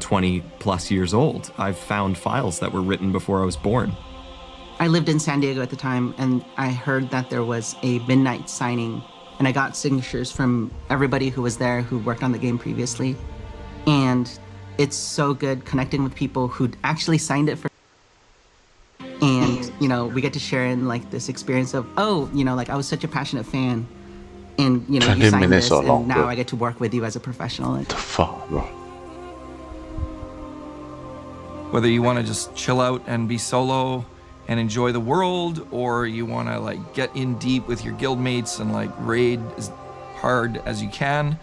20 plus years old. I've found files that were written before I was born. I lived in San Diego at the time, and I heard that there was a midnight signing, and I got signatures from everybody who was there who worked on the game previously. And it's so good connecting with people who actually signed it for. And, you know, we get to share in like this experience of, oh, you know, like I was such a passionate fan, and, you know, you signed this, and now I get to work with you as a professional. The fuck, bro? Whether you want to just chill out and be solo and enjoy the world, or you want to like get in deep with your guildmates and like raid as hard as you can,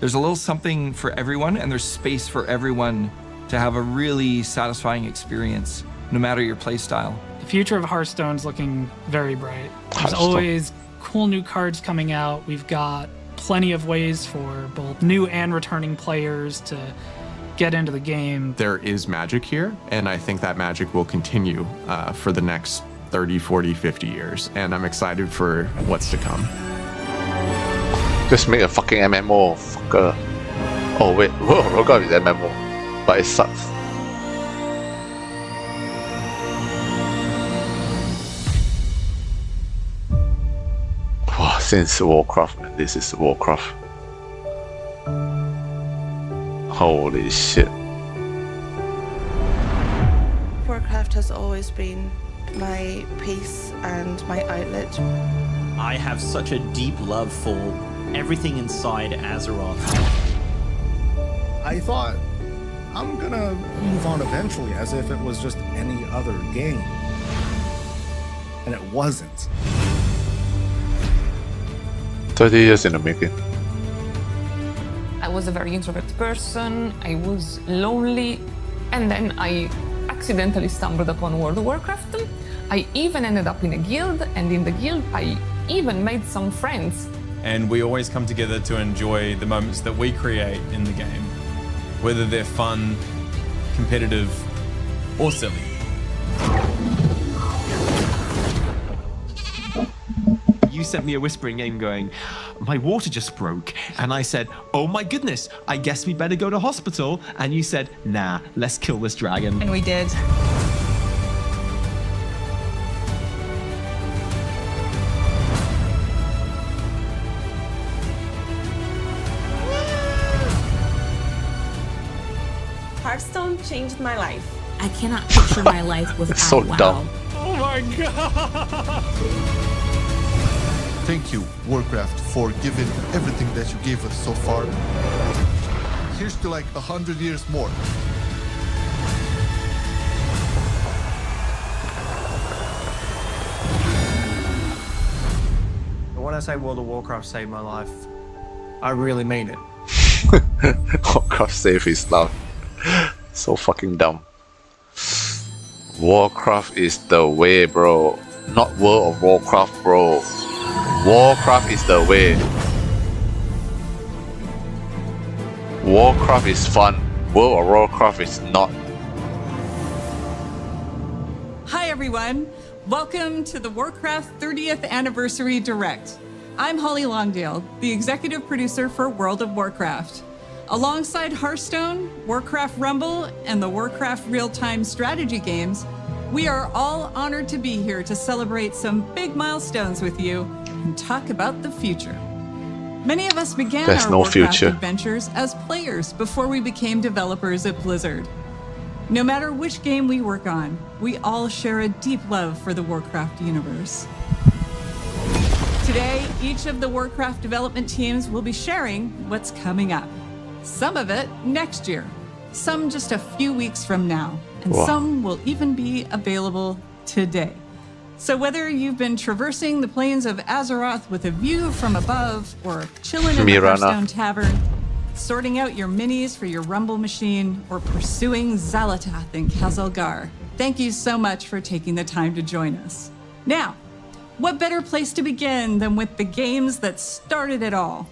there's a little something for everyone, and there's space for everyone to have a really satisfying experience, no matter your play style. The future of Hearthstone's looking very bright. There's always cool new cards coming out. We've got plenty of ways for both new and returning players to get into the game. There is magic here, and I think that magic will continue for the next 30, 40, 50 years, and I'm excited for what's to come. Just make a fucking MMO, fucker. Oh wait, Warcraft is MMO, but it sucks. Wow, since Warcraft, man, this is Warcraft. Holy shit. Warcraft has always been my peace and my outlet. I have such a deep love for everything inside Azeroth. I thought, I'm gonna move on eventually, as if it was just any other game. And it wasn't. 30 years in the making. I was a very introverted person, I was lonely, and then I accidentally stumbled upon World of Warcraft. I even ended up in a guild, and in the guild I even made some friends. And we always come together to enjoy the moments that we create in the game, whether they're fun, competitive, or silly. You sent me a whispering game going, my water just broke. And I said, oh my goodness, I guess we better go to hospital. And you said, nah, let's kill this dragon. And we did. Hearthstone changed my life. I cannot picture my life without so WoW. dumb. Oh my god! Thank you, Warcraft, for giving everything that you gave us so far. Here's to like 100 years more. When I say World of Warcraft saved my life, I really mean it. Warcraft saved his life. So fucking dumb. Warcraft is the way, bro. Not World of Warcraft, bro. Warcraft is the way. Warcraft is fun. World of Warcraft is not. Hi everyone. Welcome to the Warcraft 30th Anniversary Direct. I'm Holly Longdale, the executive producer for World of Warcraft. Alongside Hearthstone, Warcraft Rumble, and the Warcraft real-time strategy games, we are all honored to be here to celebrate some big milestones with you and talk about the future. Many of us began our Warcraft adventures as players before we became developers at Blizzard. No matter which game we work on, we all share a deep love for the Warcraft universe. Today, each of the Warcraft development teams will be sharing what's coming up. Some of it next year, some just a few weeks from now, and some will even be available today. So whether you've been traversing the plains of Azeroth with a view from above, or chilling in the Hearthstone Tavern, sorting out your minis for your Rumble machine, or pursuing Xal'atath in Khazalgar, thank you so much for taking the time to join us. Now, what better place to begin than with the games that started it all?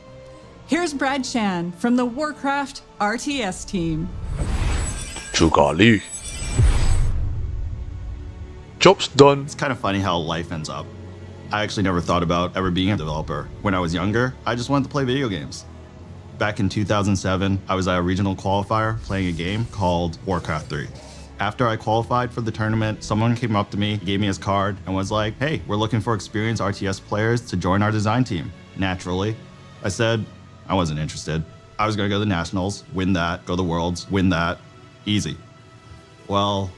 Here's Brad Chan from the Warcraft RTS team. Jugali. Job's done. It's kind of funny how life ends up. I actually never thought about ever being a developer. When I was younger, I just wanted to play video games. Back in 2007, I was at a regional qualifier playing a game called Warcraft 3. After I qualified for the tournament, someone came up to me, gave me his card, and was like, hey, we're looking for experienced RTS players to join our design team. Naturally, I said I wasn't interested. I was gonna go to the Nationals, win that, go to the Worlds, win that, easy. Well,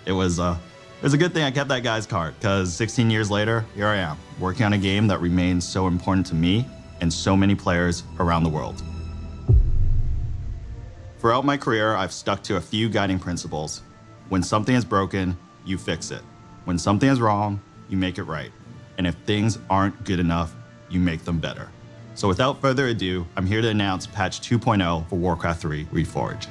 it was a good thing I kept that guy's card, because 16 years later, here I am, working on a game that remains so important to me and so many players around the world. Throughout my career, I've stuck to a few guiding principles. When something is broken, you fix it. When something is wrong, you make it right. And if things aren't good enough, you make them better. So without further ado, I'm here to announce patch 2.0 for Warcraft 3 Reforged.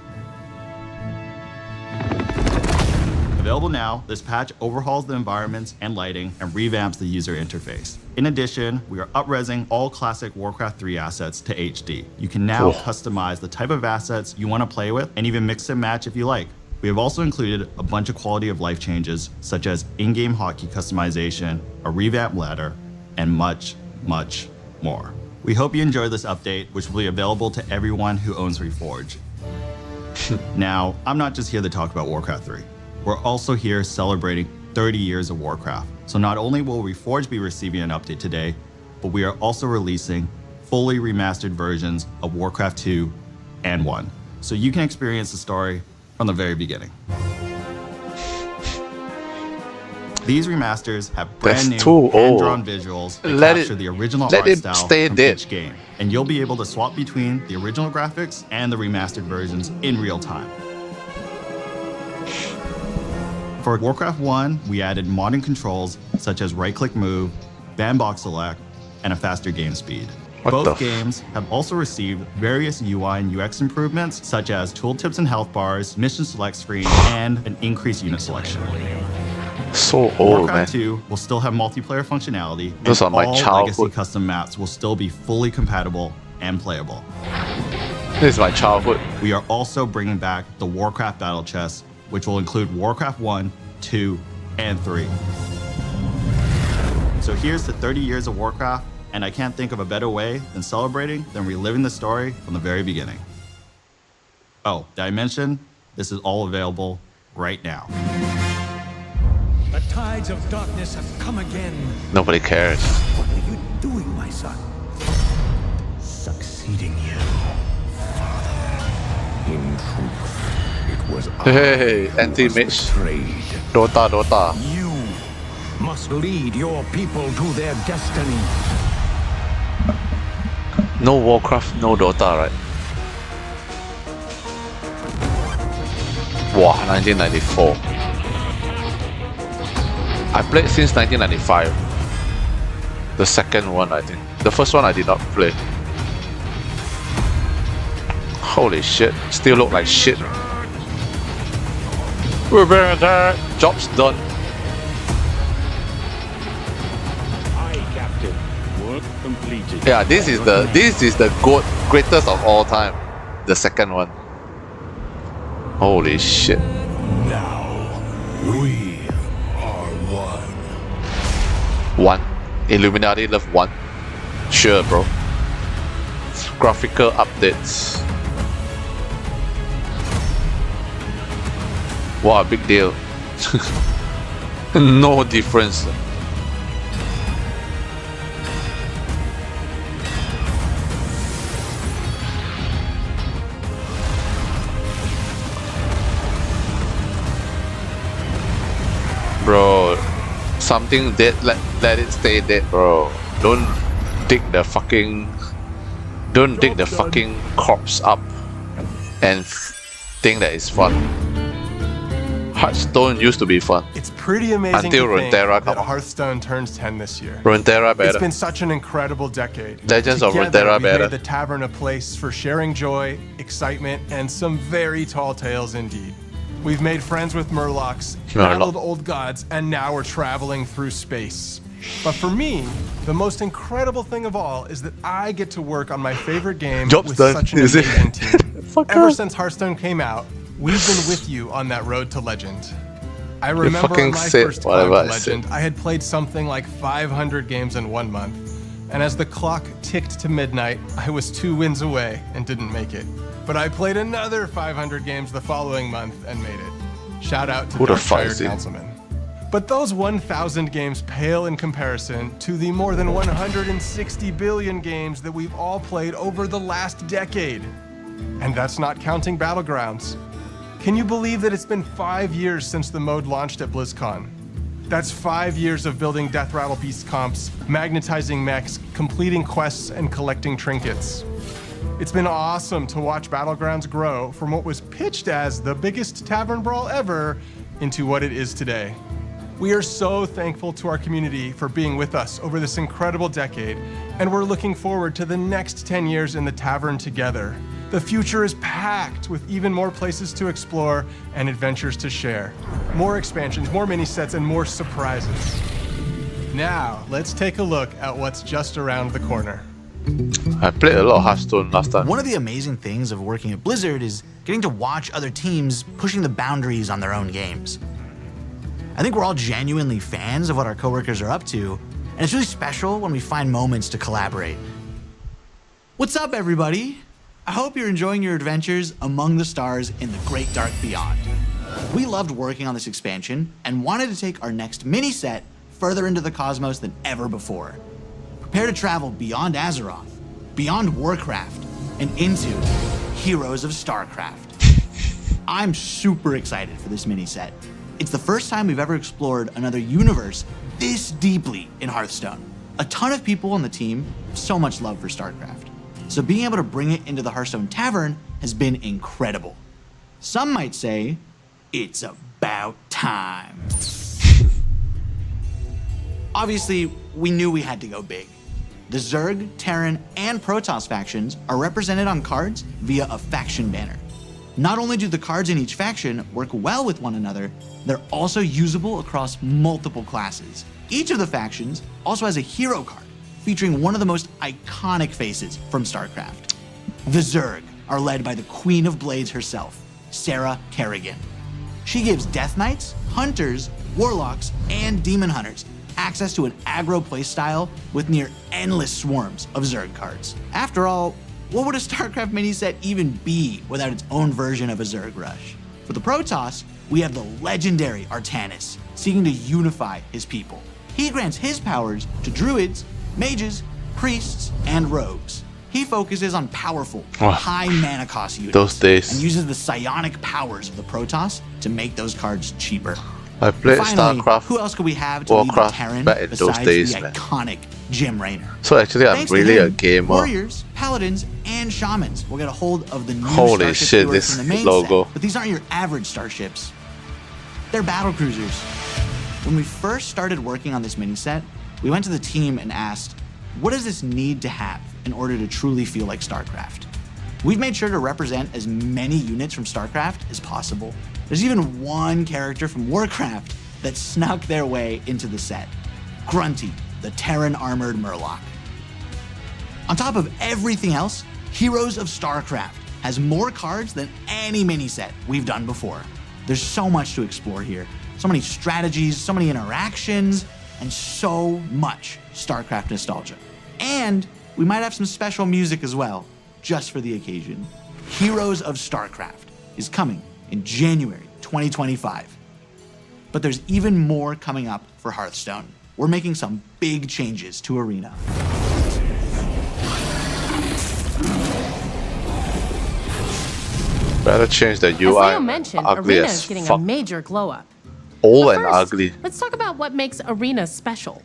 Available now, this patch overhauls the environments and lighting and revamps the user interface. In addition, we are up-resing all classic Warcraft 3 assets to HD. You can now customize the type of assets you want to play with and even mix and match if you like. We have also included a bunch of quality of life changes, such as in-game hotkey customization, a revamped ladder, and much, much more. We hope you enjoy this update, which will be available to everyone who owns Reforged. Now, I'm not just here to talk about Warcraft 3. We're also here celebrating 30 years of Warcraft. So not only will Reforged be receiving an update today, but we are also releasing fully remastered versions of Warcraft 2 and 1. So you can experience the story from the very beginning. These remasters have brand new hand-drawn visuals that capture the original art style from each game. And you'll be able to swap between the original graphics and the remastered versions in real time. For Warcraft 1, we added modern controls such as right-click move, bandbox select, and a faster game speed. Both games have also received various UI and UX improvements such as tooltips and health bars, mission select screen, and an increased unit selection. So old, Warcraft man. 2 will still have multiplayer functionality, Those and are my all childhood. legacy custom maps will still be fully compatible and playable. This is my childhood. We are also bringing back the Warcraft Battle Chest, which will include Warcraft 1, 2, and 3. So here's to 30 years of Warcraft, and I can't think of a better way than reliving the story from the very beginning. Oh, did I mention? This is all available right now. The tides of darkness have come again. Nobody cares. What are you doing, my son? Succeeding you, Father. In truth, it was Hey, anti-mage. Dota. You must lead your people to their destiny. No Warcraft, no Dota, right? Wow, 1994. I played since 1995. The second one, I think. The first one I did not play. Holy shit, still look like shit. We're better that. Job's done. Aye, Captain. Work completed. Yeah, this is the greatest of all time. The second one. Holy shit. Now, we are one. One. Illuminati love one. Sure, bro. Graphical updates. What a big deal. No difference. Bro, something dead, let it stay dead, bro. Don't dig the fucking corpse up and think that it's fun. Hearthstone used to be fun. It's pretty amazing until to think Runeterra that come. Hearthstone turns 10 this year. Runeterra better. It's been such an incredible decade. Legends of Together, Runeterra we better. made the tavern a place for sharing joy, excitement, and some very tall tales indeed. We've made friends with Murlocs, battled old gods, and now we're traveling through space. But for me, the most incredible thing of all is that I get to work on my favorite game with such an amazing team. Ever since Hearthstone came out, we've been with you on that road to legend. I remember on my first climb to legend, I had played something like 500 games in 1 month. and as the clock ticked to midnight, I was 2 wins away and didn't make it. But I played another 500 games the following month and made it. Shout out to Darkshire Councilman. But those 1,000 games pale in comparison to the more than 160 billion games that we've all played over the last decade. And that's not counting Battlegrounds. Can you believe that it's been 5 years since the mode launched at BlizzCon? That's 5 years of building Death Rattle Beast comps, magnetizing mechs, completing quests, and collecting trinkets. It's been awesome to watch Battlegrounds grow from what was pitched as the biggest tavern brawl ever into what it is today. We are so thankful to our community for being with us over this incredible decade, and we're looking forward to the next 10 years in the tavern together. The future is packed with even more places to explore and adventures to share. More expansions, more mini sets, and more surprises. Now, let's take a look at what's just around the corner. I played a lot of Hearthstone last time. One of the amazing things of working at Blizzard is getting to watch other teams pushing the boundaries on their own games. I think we're all genuinely fans of what our coworkers are up to, and it's really special when we find moments to collaborate. What's up, everybody? I hope you're enjoying your adventures among the stars in the Great Dark Beyond. We loved working on this expansion and wanted to take our next mini set further into the cosmos than ever before. Prepare to travel beyond Azeroth, beyond Warcraft, and into Heroes of StarCraft. I'm super excited for this mini set. It's the first time we've ever explored another universe this deeply in Hearthstone. A ton of people on the team have so much love for StarCraft. So being able to bring it into the Hearthstone Tavern has been incredible. Some might say, it's about time. Obviously, we knew we had to go big. The Zerg, Terran, and Protoss factions are represented on cards via a faction banner. Not only do the cards in each faction work well with one another, they're also usable across multiple classes. Each of the factions also has a hero card featuring one of the most iconic faces from StarCraft. The Zerg are led by the Queen of Blades herself, Sarah Kerrigan. She gives Death Knights, Hunters, Warlocks, and Demon Hunters access to an aggro playstyle with near endless swarms of Zerg cards. After all, what would a StarCraft mini set even be without its own version of a Zerg rush? For the Protoss, we have the legendary Artanis, seeking to unify his people. He grants his powers to druids, mages, priests, and rogues. He focuses on powerful, high mana cost units those days. And uses the psionic powers of the Protoss to make those cards cheaper. I played Finally, StarCraft, who else could we have to Warcraft lead the Terran back in besides those days, the man. iconic Jim Raynor? So actually, I'm Thanks to really him, a gamer. Warriors, paladins, and shamans will get a hold of the new Holy starships shit, we work this from the main logo. set. But these aren't your average starships. They're battle cruisers. When we first started working on this mini set, we went to the team and asked, what does this need to have in order to truly feel like StarCraft? We've made sure to represent as many units from StarCraft as possible. There's even one character from Warcraft that snuck their way into the set. Grunty, the Terran armored Murloc. On top of everything else, Heroes of StarCraft has more cards than any mini set we've done before. There's so much to explore here. So many strategies, so many interactions, and so much StarCraft nostalgia. And we might have some special music as well, just for the occasion. Heroes of StarCraft is coming in January 2025. But there's even more coming up for Hearthstone. We're making some big changes to Arena. Better change the UI. As Leo mentioned, ugly Arena as is getting fuck. a major glow up. Old But and first, ugly. Let's talk about what makes Arena special.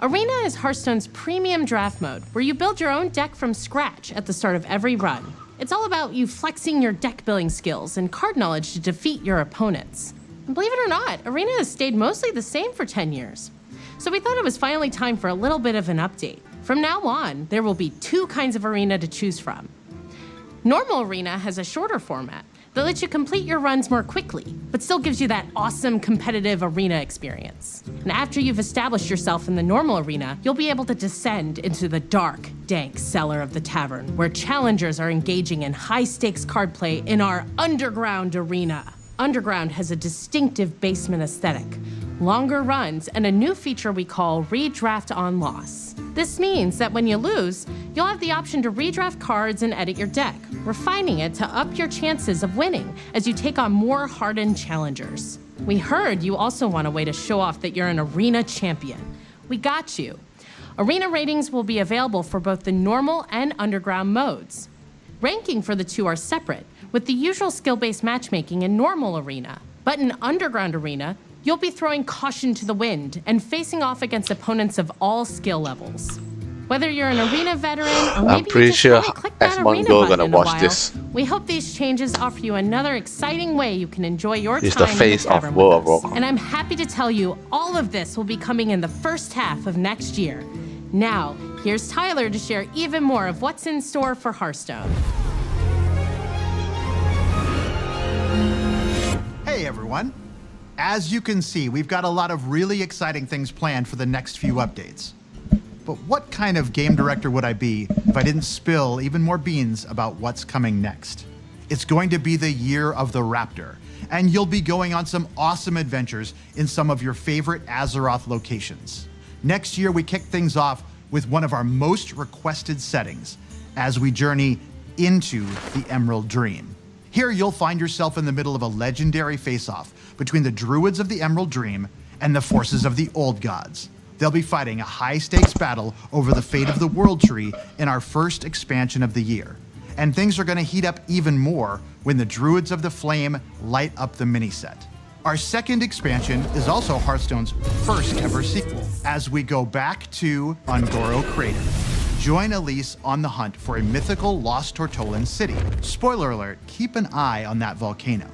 Arena is Hearthstone's premium draft mode, where you build your own deck from scratch at the start of every run. It's all about you flexing your deck building skills and card knowledge to defeat your opponents. And believe it or not, Arena has stayed mostly the same for 10 years. So we thought it was finally time for a little bit of an update. From now on, there will be 2 kinds of Arena to choose from. Normal Arena has a shorter format that lets you complete your runs more quickly, but still gives you that awesome competitive Arena experience. And after you've established yourself in the normal Arena, you'll be able to descend into the dark, dank cellar of the tavern, where challengers are engaging in high-stakes card play in our Underground Arena. Underground has a distinctive basement aesthetic, longer runs, and a new feature we call Redraft on Loss. This means that when you lose, you'll have the option to redraft cards and edit your deck, refining it to up your chances of winning as you take on more hardened challengers. We heard you also want a way to show off that you're an arena champion. We got you. Arena ratings will be available for both the normal and underground modes. Ranking for the two are separate, with the usual skill-based matchmaking in normal arena. But in underground arena, you'll be throwing caution to the wind and facing off against opponents of all skill levels. Whether you're an arena veteran or maybe you just want to click that arena button in a while, we hope these changes offer you another exciting way you can enjoy your time in the tavern with us. And I'm happy to tell you all of this will be coming in the first half of next year. Now, here's Tyler to share even more of what's in store for Hearthstone. Hey everyone. As you can see, we've got a lot of really exciting things planned for the next few updates. But what kind of game director would I be if I didn't spill even more beans about what's coming next? It's going to be the year of the Raptor, and you'll be going on some awesome adventures in some of your favorite Azeroth locations. Next year, we kick things off with one of our most requested settings as we journey into the Emerald Dream. Here, you'll find yourself in the middle of a legendary face-off between the Druids of the Emerald Dream and the forces of the Old Gods. They'll be fighting a high-stakes battle over the fate of the World Tree in our first expansion of the year. And things are going to heat up even more when the Druids of the Flame light up the mini-set. Our second expansion is also Hearthstone's first ever sequel, as we go back to Ungoro Crater. Join Elise on the hunt for a mythical lost Tortolan city. Spoiler alert, keep an eye on that volcano.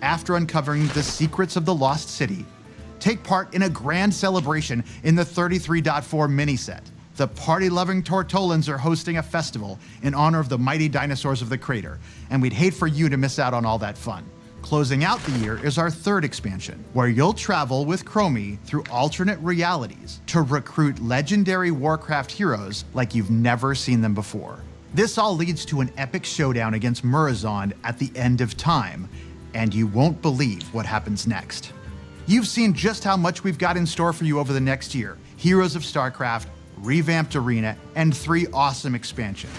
After uncovering the secrets of the lost city, take part in a grand celebration in the 33.4 mini-set. The party-loving Tortolans are hosting a festival in honor of the mighty dinosaurs of the crater, and we'd hate for you to miss out on all that fun. Closing out the year is our third expansion, where you'll travel with Chromie through alternate realities to recruit legendary Warcraft heroes like you've never seen them before. This all leads to an epic showdown against Murozond at the end of time, and you won't believe what happens next. You've seen just how much we've got in store for you over the next year. Heroes of StarCraft, revamped arena, and 3 awesome expansions.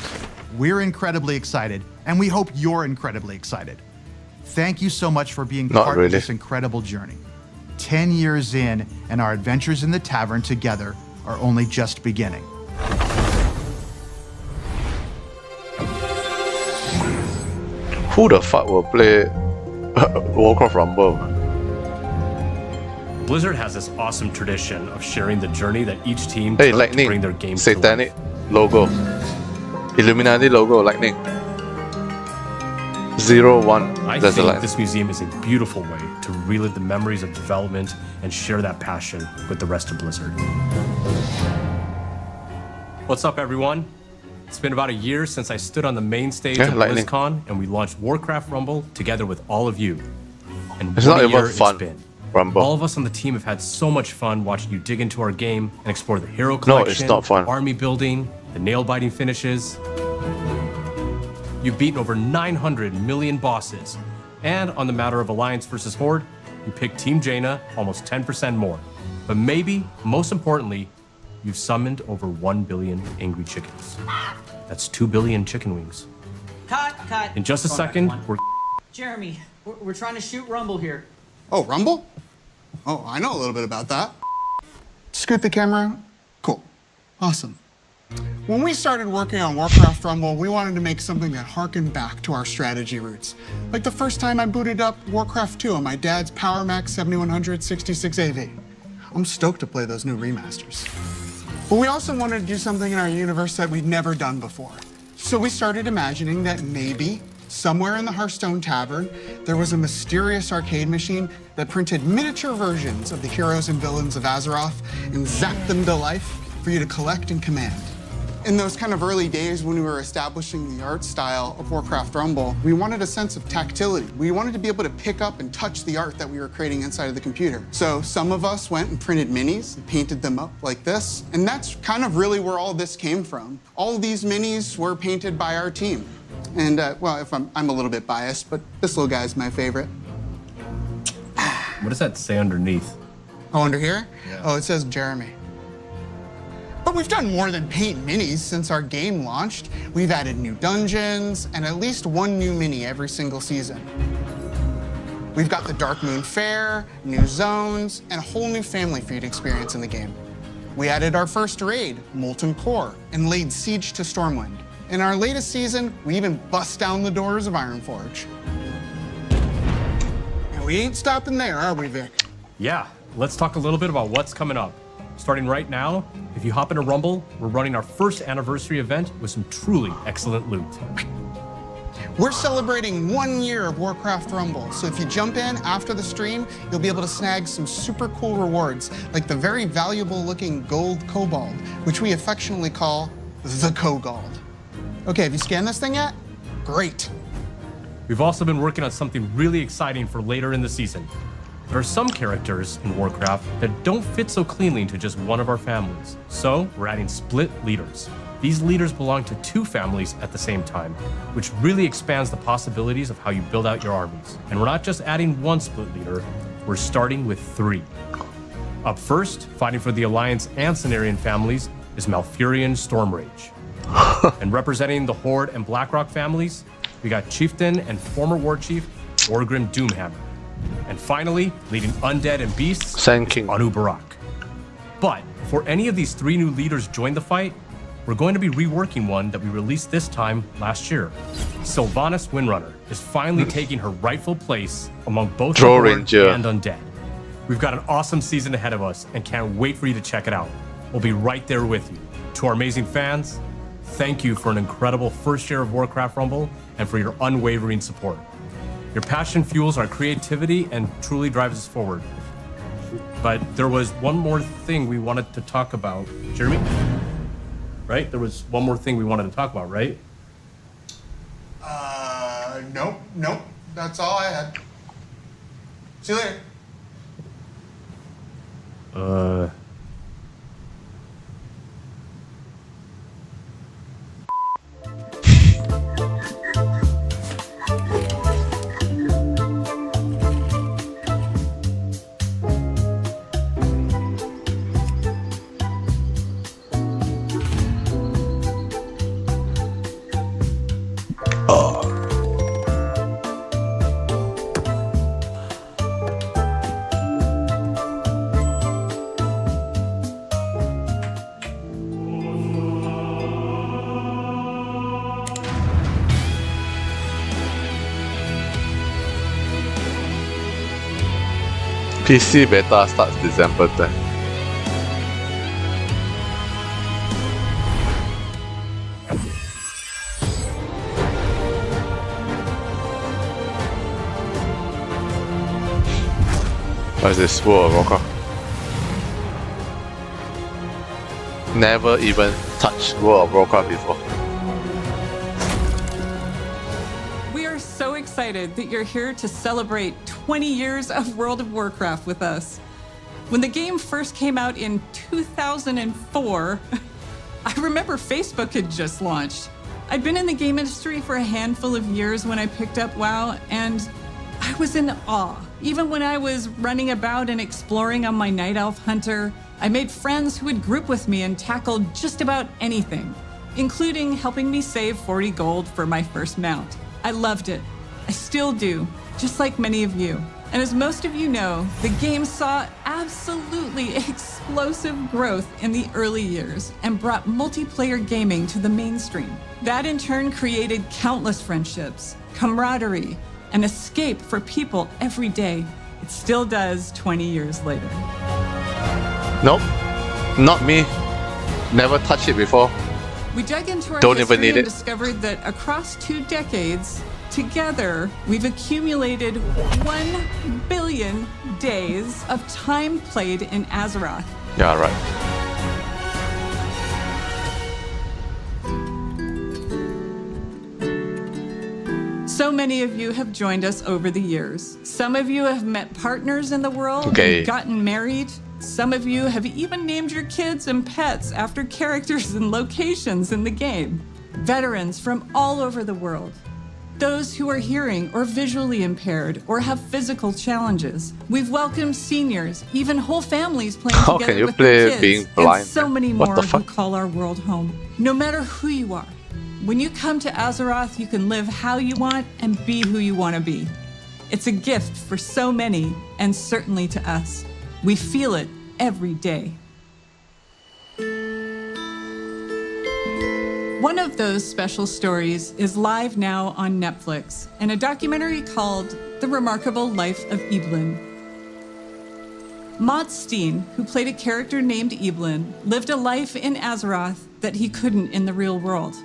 We're incredibly excited, and we hope you're incredibly excited. Thank you so much for being part of this incredible journey. 10 years in, and our adventures in the tavern together are only just beginning. Who the fuck will play Warcraft Rumble? Blizzard has this awesome tradition of sharing the journey that each team took to bring their games Satanic to life. logo. Illuminati logo, lightning. 01. I There's think this museum is a beautiful way to relive the memories of development and share that passion with the rest of Blizzard. What's up, everyone? It's been about a year since I stood on the main stage of BlizzCon, and we launched Warcraft Rumble together with all of you. And It's what not a year even fun. it's been. Rumble. All of us on the team have had so much fun watching you dig into our game and explore the hero No, collection, it's not fun. army building, the nail-biting finishes. You've beaten over 900 million bosses. And on the matter of Alliance versus Horde, you picked Team Jaina almost 10% more. But maybe, most importantly, you've summoned over 1 billion angry chickens. That's 2 billion chicken wings. Cut. In just a second, we're... Jeremy, we're trying to shoot Rumble here. Oh, Rumble? Oh, I know a little bit about that. Scoot the camera. Cool. Awesome. When we started working on Warcraft Rumble, we wanted to make something that harkened back to our strategy roots. Like the first time I booted up Warcraft 2 on my dad's PowerMax 7100 66AV. I'm stoked to play those new remasters. But we also wanted to do something in our universe that we'd never done before. So we started imagining that maybe somewhere in the Hearthstone Tavern, there was a mysterious arcade machine that printed miniature versions of the heroes and villains of Azeroth and zapped them to life for you to collect and command. In those kind of early days when we were establishing the art style of Warcraft Rumble, we wanted a sense of tactility. We wanted to be able to pick up and touch the art that we were creating inside of the computer. So some of us went and printed minis and painted them up like this. And that's kind of really where all this came from. All of these minis were painted by our team. And, well, if I'm a little bit biased, but this little guy's my favorite. What does that say underneath? Oh, under here? Yeah. Oh, it says Jeremy. But we've done more than paint minis since our game launched. We've added new dungeons and at least one new mini every single season. We've got the Dark Moon Fair, new zones, and a whole new family feud experience in the game. We added our first raid, Molten Core, and laid siege to Stormwind. In our latest season, we even bust down the doors of Ironforge. And we ain't stopping there, are we, Vic? Yeah, let's talk a little bit about what's coming up. Starting right now, if you hop into Rumble, we're running our first anniversary event with some truly excellent loot. We're celebrating 1 year of Warcraft Rumble, so if you jump in after the stream, you'll be able to snag some super cool rewards, like the very valuable looking gold kobold, which we affectionately call the Kogold. Okay, have you scanned this thing yet? Great. We've also been working on something really exciting for later in the season. There are some characters in Warcraft that don't fit so cleanly into just one of our families, so we're adding split leaders. These leaders belong to 2 families at the same time, which really expands the possibilities of how you build out your armies. And we're not just adding 1 split leader, we're starting with 3. Up first, fighting for the Alliance and Cenarian families, is Malfurion Stormrage. And representing the Horde and Blackrock families, we got Chieftain and former War Chief Orgrim Doomhammer. And finally, leading Undead and Beasts, Sand King Anu Barak. But before any of these 3 new leaders join the fight, we're going to be reworking one that we released this time last year. Sylvanas Windrunner is finally taking her rightful place among both the Horde and Undead. We've got an awesome season ahead of us and can't wait for you to check it out. We'll be right there with you. To our amazing fans, thank you for an incredible first year of Warcraft Rumble and for your unwavering support. Your passion fuels our creativity and truly drives us forward. But there was one more thing we wanted to talk about. Jeremy? Right? There was one more thing we wanted to talk about, right? Nope. That's all I had. See you later. PC beta starts December 10th. What is this? World of Warcraft? Never even touched World of Warcraft before. We are so excited that you're here to celebrate 20 years of World of Warcraft with us. When the game first came out in 2004, I remember Facebook had just launched. I'd been in the game industry for a handful of years when I picked up WoW, and I was in awe. Even when I was running about and exploring on my Night Elf Hunter, I made friends who would group with me and tackle just about anything, including helping me save 40 gold for my first mount. I loved it. I still do, just like many of you. And as most of you know, the game saw absolutely explosive growth in the early years and brought multiplayer gaming to the mainstream. That in turn created countless friendships, camaraderie, and escape for people every day. It still does 20 years later. Nope, not me. Never touched it before. We dug into our Don't history even need and it. discovered that across 2 decades, together, we've accumulated 1 billion days of time played in Azeroth. Yeah, right. So many of you have joined us over the years. Some of you have met partners in the world and gotten married. Some of you have even named your kids and pets after characters and locations in the game. Veterans from all over the world. those who are hearing or visually impaired or have physical challenges. We've welcomed seniors, even whole families playing How together can you with play their kids, being blind, and so man? many What more the who fuck? call our world home. No matter who you are, when you come to Azeroth, you can live how you want and be who you want to be. It's a gift for so many, and certainly to us. We feel it every day. One of those special stories is live now on Netflix in a documentary called The Remarkable Life of Evelyn. Mats Steen, who played a character named Evelyn, lived a life in Azeroth that he couldn't in the real world.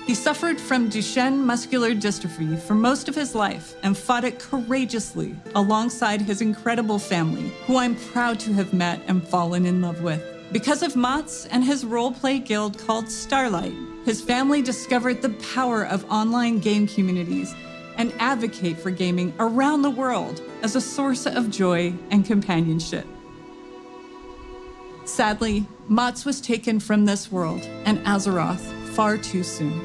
He suffered from Duchenne muscular dystrophy for most of his life and fought it courageously alongside his incredible family, who I'm proud to have met and fallen in love with. Because of Mats and his role-play guild called Starlight, his family discovered the power of online game communities and advocate for gaming around the world as a source of joy and companionship. Sadly, Mats was taken from this world and Azeroth far too soon.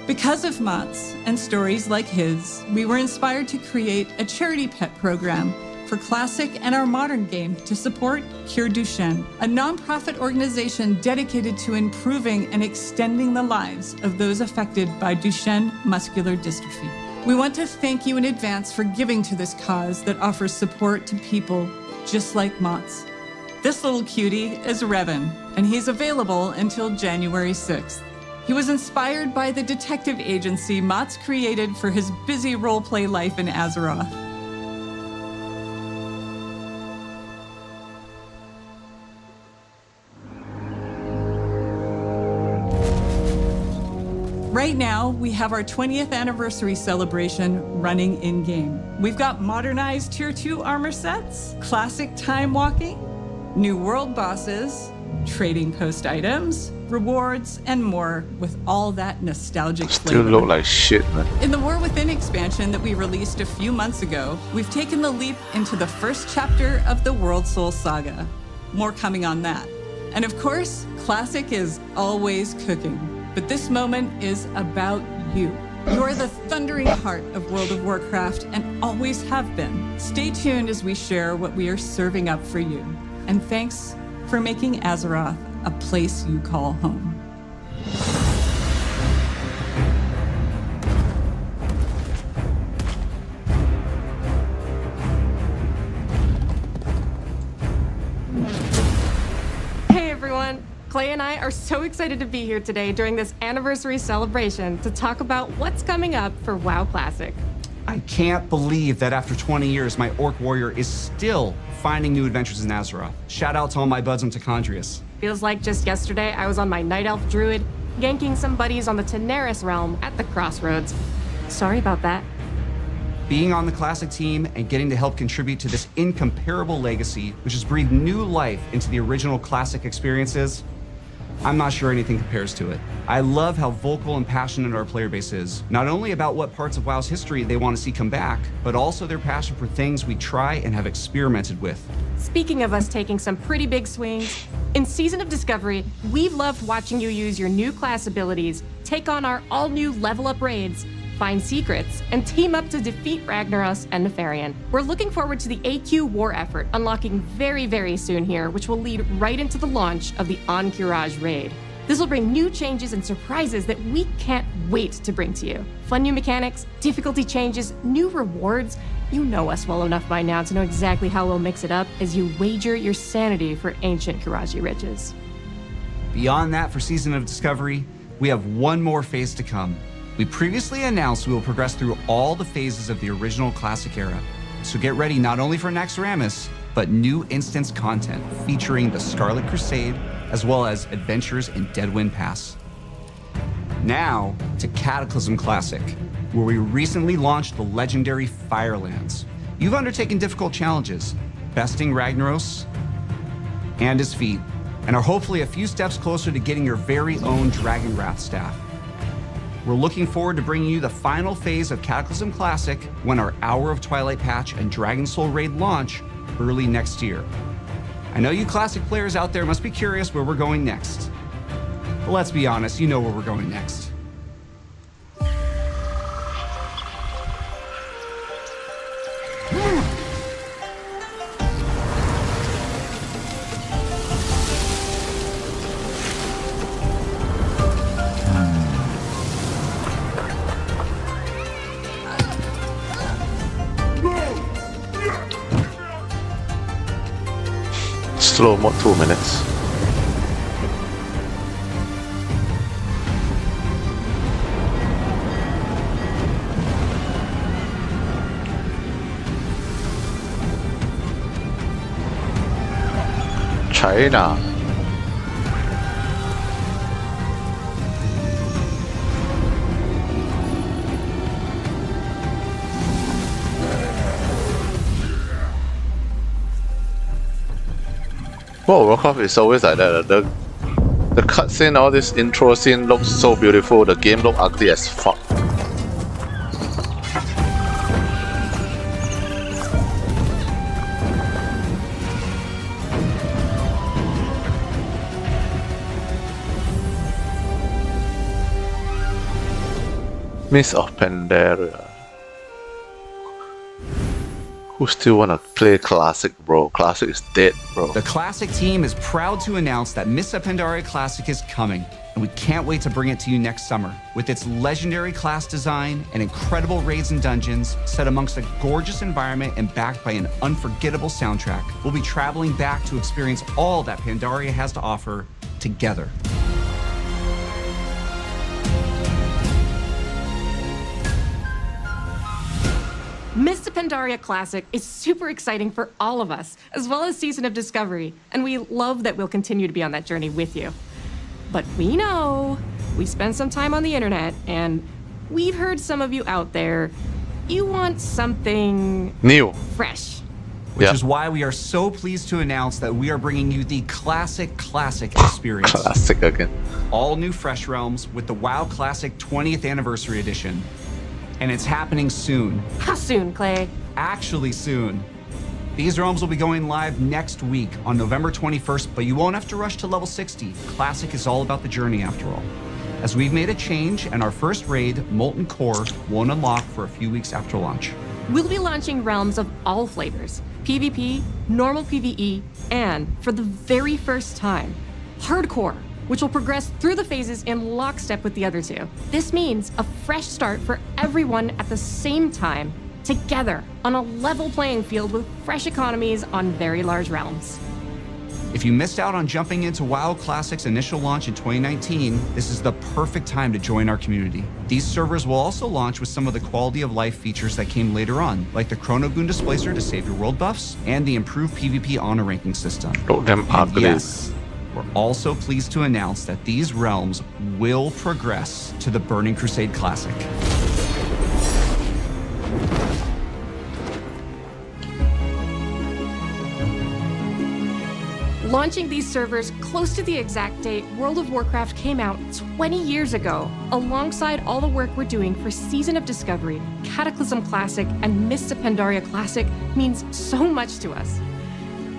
Because of Mats and stories like his, we were inspired to create a charity pet program for Classic and our modern game to support Cure Duchenne, a nonprofit organization dedicated to improving and extending the lives of those affected by Duchenne muscular dystrophy. We want to thank you in advance for giving to this cause that offers support to people just like Mats. This little cutie is Revan, and he's available until January 6th. He was inspired by the detective agency Mats created for his busy role-play life in Azeroth. Right now, we have our 20th anniversary celebration running in-game. We've got modernized Tier 2 armor sets, classic time walking, new world bosses, trading post items, rewards, and more with all that nostalgic flavor. Still look like shit, man. In the War Within expansion that we released a few months ago, we've taken the leap into the first chapter of the World Soul Saga. More coming on that. And of course, Classic is always cooking. But this moment is about you. You're the thundering heart of World of Warcraft and always have been. Stay tuned as we share what we are serving up for you. And thanks for making Azeroth a place you call home. Hey everyone! Clay and I are so excited to be here today during this anniversary celebration to talk about what's coming up for WoW Classic. I can't believe that after 20 years, my Orc Warrior is still finding new adventures in Azeroth. Shout out to all my buds in Tacondrius. Feels like just yesterday I was on my Night Elf Druid, ganking some buddies on the Teneris realm at the Crossroads. Sorry about that. Being on the Classic team and getting to help contribute to this incomparable legacy, which has breathed new life into the original Classic experiences, I'm not sure anything compares to it. I love how vocal and passionate our player base is, not only about what parts of WoW's history they want to see come back, but also their passion for things we try and have experimented with. Speaking of us taking some pretty big swings, in Season of Discovery, we've loved watching you use your new class abilities, take on our all-new level-up raids, find secrets, and team up to defeat Ragnaros and Nefarian. We're looking forward to the AQ war effort unlocking very, very soon here, which will lead right into the launch of the Encourage raid. This will bring new changes and surprises that we can't wait to bring to you. Fun new mechanics, difficulty changes, new rewards. You know us well enough by now to know exactly how we'll mix it up as you wager your sanity for ancient Kiraji riches. Beyond that, for Season of Discovery, we have one more phase to come. We previously announced we will progress through all the phases of the original Classic era. So get ready not only for Naxxramas, but new instance content featuring the Scarlet Crusade, as well as adventures in Deadwind Pass. Now to Cataclysm Classic, where we recently launched the legendary Firelands. You've undertaken difficult challenges, besting Ragnaros and his feet, and are hopefully a few steps closer to getting your very own Dragon Wrath staff. We're looking forward to bringing you the final phase of Cataclysm Classic when our Hour of Twilight patch and Dragon Soul raid launch early next year. I know you Classic players out there must be curious where we're going next. But let's be honest, you know where we're going next. Slow mode 2 minutes. China. Well, Warcraft is always like that. The cutscene, all this intro scene looks so beautiful. The game looks ugly as fuck. Mists of Pandaria. Who still wanna play Classic, bro? Classic is dead, bro. The Classic team is proud to announce that Mists of Pandaria Classic is coming, and we can't wait to bring it to you next summer. With its legendary class design and incredible raids and dungeons, set amongst a gorgeous environment and backed by an unforgettable soundtrack, we'll be traveling back to experience all that Pandaria has to offer together. Mists of Pandaria Classic is super exciting for all of us, as well as Season of Discovery, and we love that we'll continue to be on that journey with you. But we know, we spent some time on the internet, and we've heard some of you out there, you want something new, fresh. Which is why we are so pleased to announce that we are bringing you the Classic experience. Classic again. All new Fresh Realms with the WoW Classic 20th Anniversary Edition. And it's happening soon. How soon, Clay? Actually soon. These realms will be going live next week on November 21st, but you won't have to rush to level 60. Classic is all about the journey after all. As we've made a change, and our first raid, Molten Core, won't unlock for a few weeks after launch. We'll be launching realms of all flavors, PvP, normal PvE, and for the very first time, Hardcore, which will progress through the phases in lockstep with the other two. This means a fresh start for everyone at the same time, together, on a level playing field with fresh economies on very large realms. If you missed out on jumping into WoW Classic's initial launch in 2019, this is the perfect time to join our community. These servers will also launch with some of the quality of life features that came later on, like the Chronogoon Displacer to save your world buffs, and the improved PvP honor ranking system. Look them ugly. Yes, we're also pleased to announce that these realms will progress to the Burning Crusade Classic. Launching these servers close to the exact date World of Warcraft came out 20 years ago, alongside all the work we're doing for Season of Discovery, Cataclysm Classic, and Mists of Pandaria Classic, means so much to us.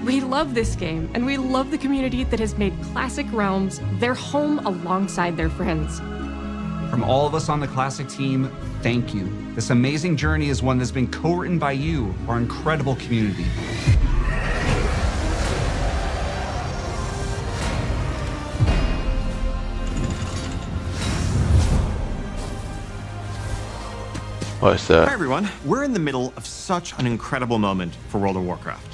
We love this game, and we love the community that has made Classic Realms their home alongside their friends. From all of us on the Classic team, thank you. This amazing journey is one that's been co-written by you, our incredible community. What is that? Hi everyone, we're in the middle of such an incredible moment for World of Warcraft.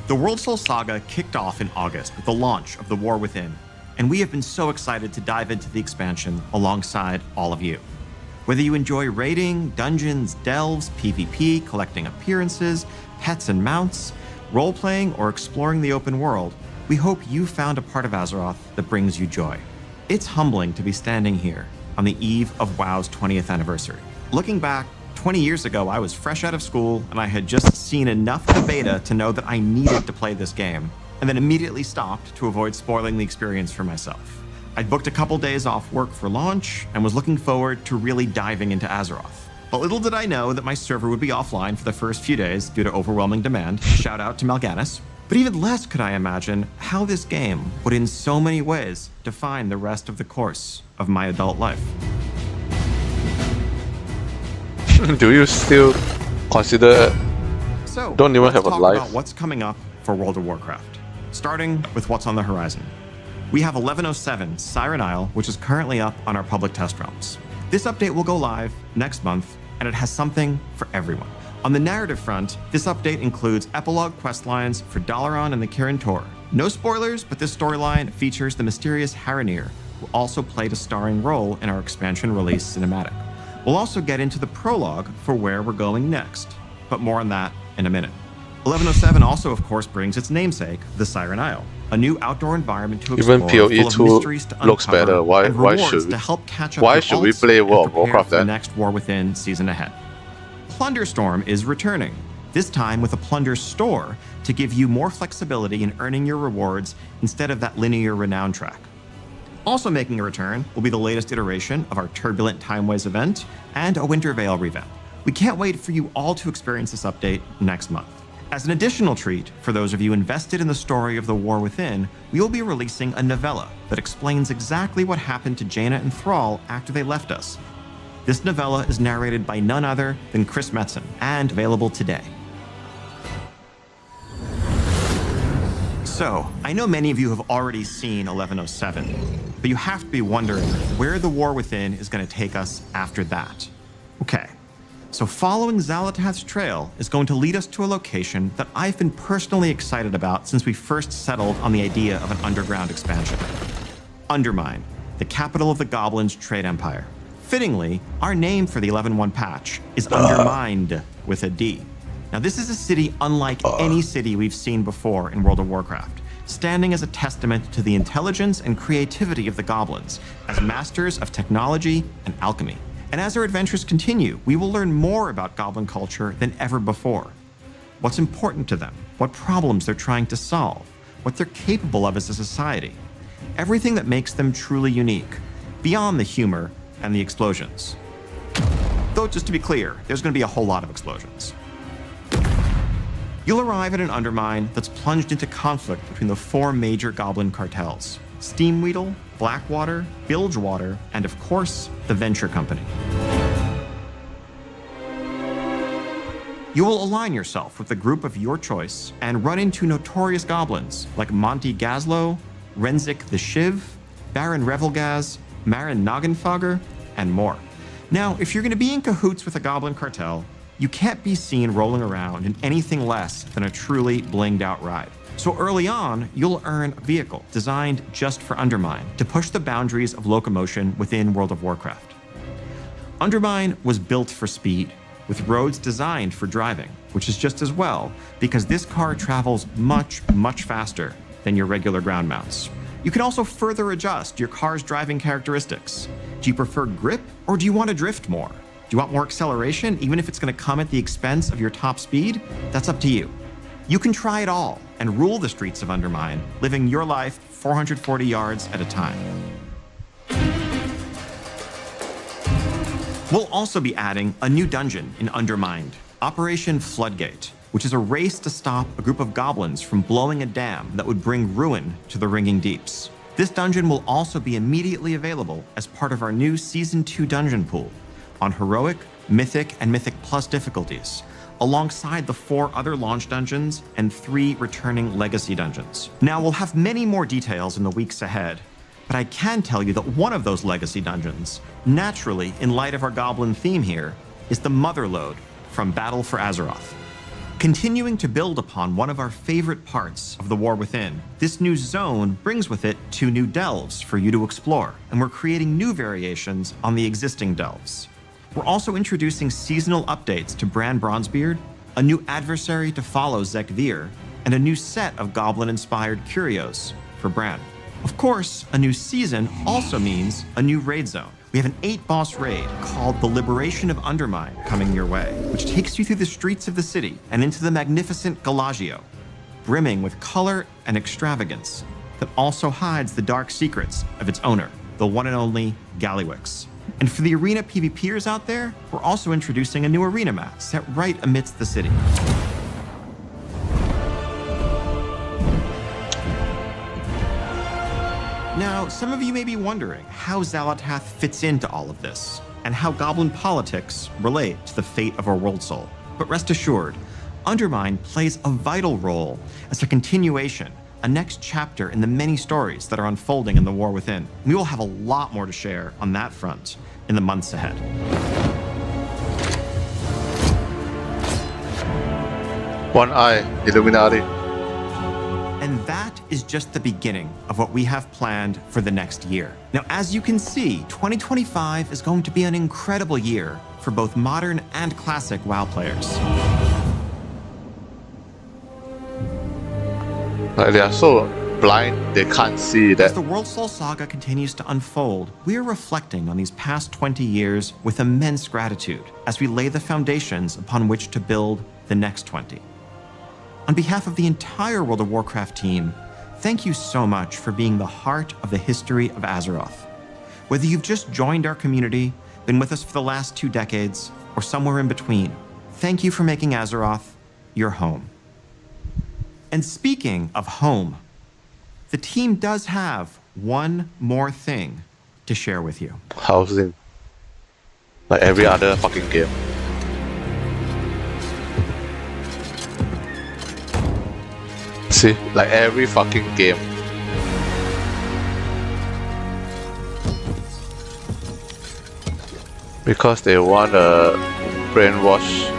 The World Soul Saga kicked off in August with the launch of The War Within, and we have been so excited to dive into the expansion alongside all of you. Whether you enjoy raiding, dungeons, delves, PvP, collecting appearances, pets and mounts, role-playing, or exploring the open world, we hope you found a part of Azeroth that brings you joy. It's humbling to be standing here on the eve of WoW's 20th anniversary. Looking back, 20 years ago, I was fresh out of school and I had just seen enough of the beta to know that I needed to play this game, and then immediately stopped to avoid spoiling the experience for myself. I'd booked a couple days off work for launch and was looking forward to really diving into Azeroth. But little did I know that my server would be offline for the first few days due to overwhelming demand. Shout out to Mal'Ganis. But even less could I imagine how this game would in so many ways define the rest of the course of my adult life. Do you still consider So, don't even let's have a talk life? about what's coming up for World of Warcraft, starting with what's on the horizon. We have 1107 Siren Isle, which is currently up on our public test realms. This update will go live next month, and it has something for everyone. On the narrative front, this update includes epilogue questlines for Dalaran and the Kirin Tor, No spoilers, but this storyline features the mysterious Haranir, who also played a starring role in our expansion release cinematic. We'll also get into the prologue for where we're going next, but more on that in a minute. 1107 also, of course, brings its namesake, the Siren Isle, a new outdoor environment to explore, Even PoE full of 2 mysteries to looks uncover, better. Why and rewards should we? to help catch up Why with should we alts play and World of prepare Warcraft for the then? next War Within season ahead. Plunderstorm is returning, this time with a plunder store to give you more flexibility in earning your rewards instead of that linear renown track. Also making a return will be the latest iteration of our Turbulent Timeways event and a Winter Veil revamp. We can't wait for you all to experience this update next month. As an additional treat, for those of you invested in the story of the War Within, we will be releasing a novella that explains exactly what happened to Jaina and Thrall after they left us. This novella is narrated by none other than Chris Metzen and available today. So, I know many of you have already seen 1107, but you have to be wondering where the War Within is going to take us after that. Okay, so following Xal'atath's trail is going to lead us to a location that I've been personally excited about since we first settled on the idea of an underground expansion. Undermine, the capital of the Goblins' trade empire. Fittingly, our name for the 11.1 patch is Undermined with a D. Now, this is a city unlike any city we've seen before in World of Warcraft, standing as a testament to the intelligence and creativity of the goblins as masters of technology and alchemy. And as our adventures continue, we will learn more about goblin culture than ever before. What's important to them, what problems they're trying to solve, what they're capable of as a society. Everything that makes them truly unique, beyond the humor and the explosions. Though, just to be clear, there's going to be a whole lot of explosions. You'll arrive at an Undermine that's plunged into conflict between the 4 major goblin cartels: Steamweedle, Blackwater, Bilgewater, and of course, the Venture Company. You will align yourself with the group of your choice and run into notorious goblins like Monty Gazlo, Renzik the Shiv, Baron Revelgaz, Marin Noggenfogger, and more. Now, if you're going to be in cahoots with a goblin cartel, you can't be seen rolling around in anything less than a truly blinged out ride. So early on, you'll earn a vehicle designed just for Undermine to push the boundaries of locomotion within World of Warcraft. Undermine was built for speed, with roads designed for driving, which is just as well because this car travels much, much faster than your regular ground mounts. You can also further adjust your car's driving characteristics. Do you prefer grip or do you want to drift more? Do you want more acceleration, even if it's going to come at the expense of your top speed? That's up to you. You can try it all and rule the streets of Undermine, living your life 440 yards at a time. We'll also be adding a new dungeon in Undermined, Operation Floodgate, which is a race to stop a group of goblins from blowing a dam that would bring ruin to the Ringing Deeps. This dungeon will also be immediately available as part of our new Season 2 dungeon pool, on Heroic, Mythic, and Mythic Plus difficulties, alongside the 4 other launch dungeons and 3 returning legacy dungeons. Now, we'll have many more details in the weeks ahead, but I can tell you that one of those legacy dungeons, naturally, in light of our goblin theme here, is the Motherlode from Battle for Azeroth. Continuing to build upon one of our favorite parts of the War Within, this new zone brings with it 2 new delves for you to explore, and we're creating new variations on the existing delves. We're also introducing seasonal updates to Bran Bronzebeard, a new adversary to follow Zek Vir, and a new set of goblin-inspired curios for Bran. Of course, a new season also means a new raid zone. We have an 8-boss raid called The Liberation of Undermine coming your way, which takes you through the streets of the city and into the magnificent Galagio, brimming with color and extravagance that also hides the dark secrets of its owner, the one and only Gallywix. And for the arena PvPers out there, we're also introducing a new arena map set right amidst the city. Now, some of you may be wondering how Xal'atath fits into all of this, and how goblin politics relate to the fate of our world soul. But rest assured, Undermine plays a vital role as a continuation, a next chapter in the many stories that are unfolding in the War Within. We will have a lot more to share on that front in the months ahead. One eye, Illuminati. And that is just the beginning of what we have planned for the next year. Now, as you can see, 2025 is going to be an incredible year for both modern and classic WoW players. Like they are so blind, they can't see that. As the World Soul Saga continues to unfold, we are reflecting on these past 20 years with immense gratitude as we lay the foundations upon which to build the next 20. On behalf of the entire World of Warcraft team, thank you so much for being the heart of the history of Azeroth. Whether you've just joined our community, been with us for the last 2 decades, or somewhere in between, thank you for making Azeroth your home. And speaking of home, the team does have one more thing to share with you. Housing. Like every other fucking game. See, like every fucking game. Because they want to brainwash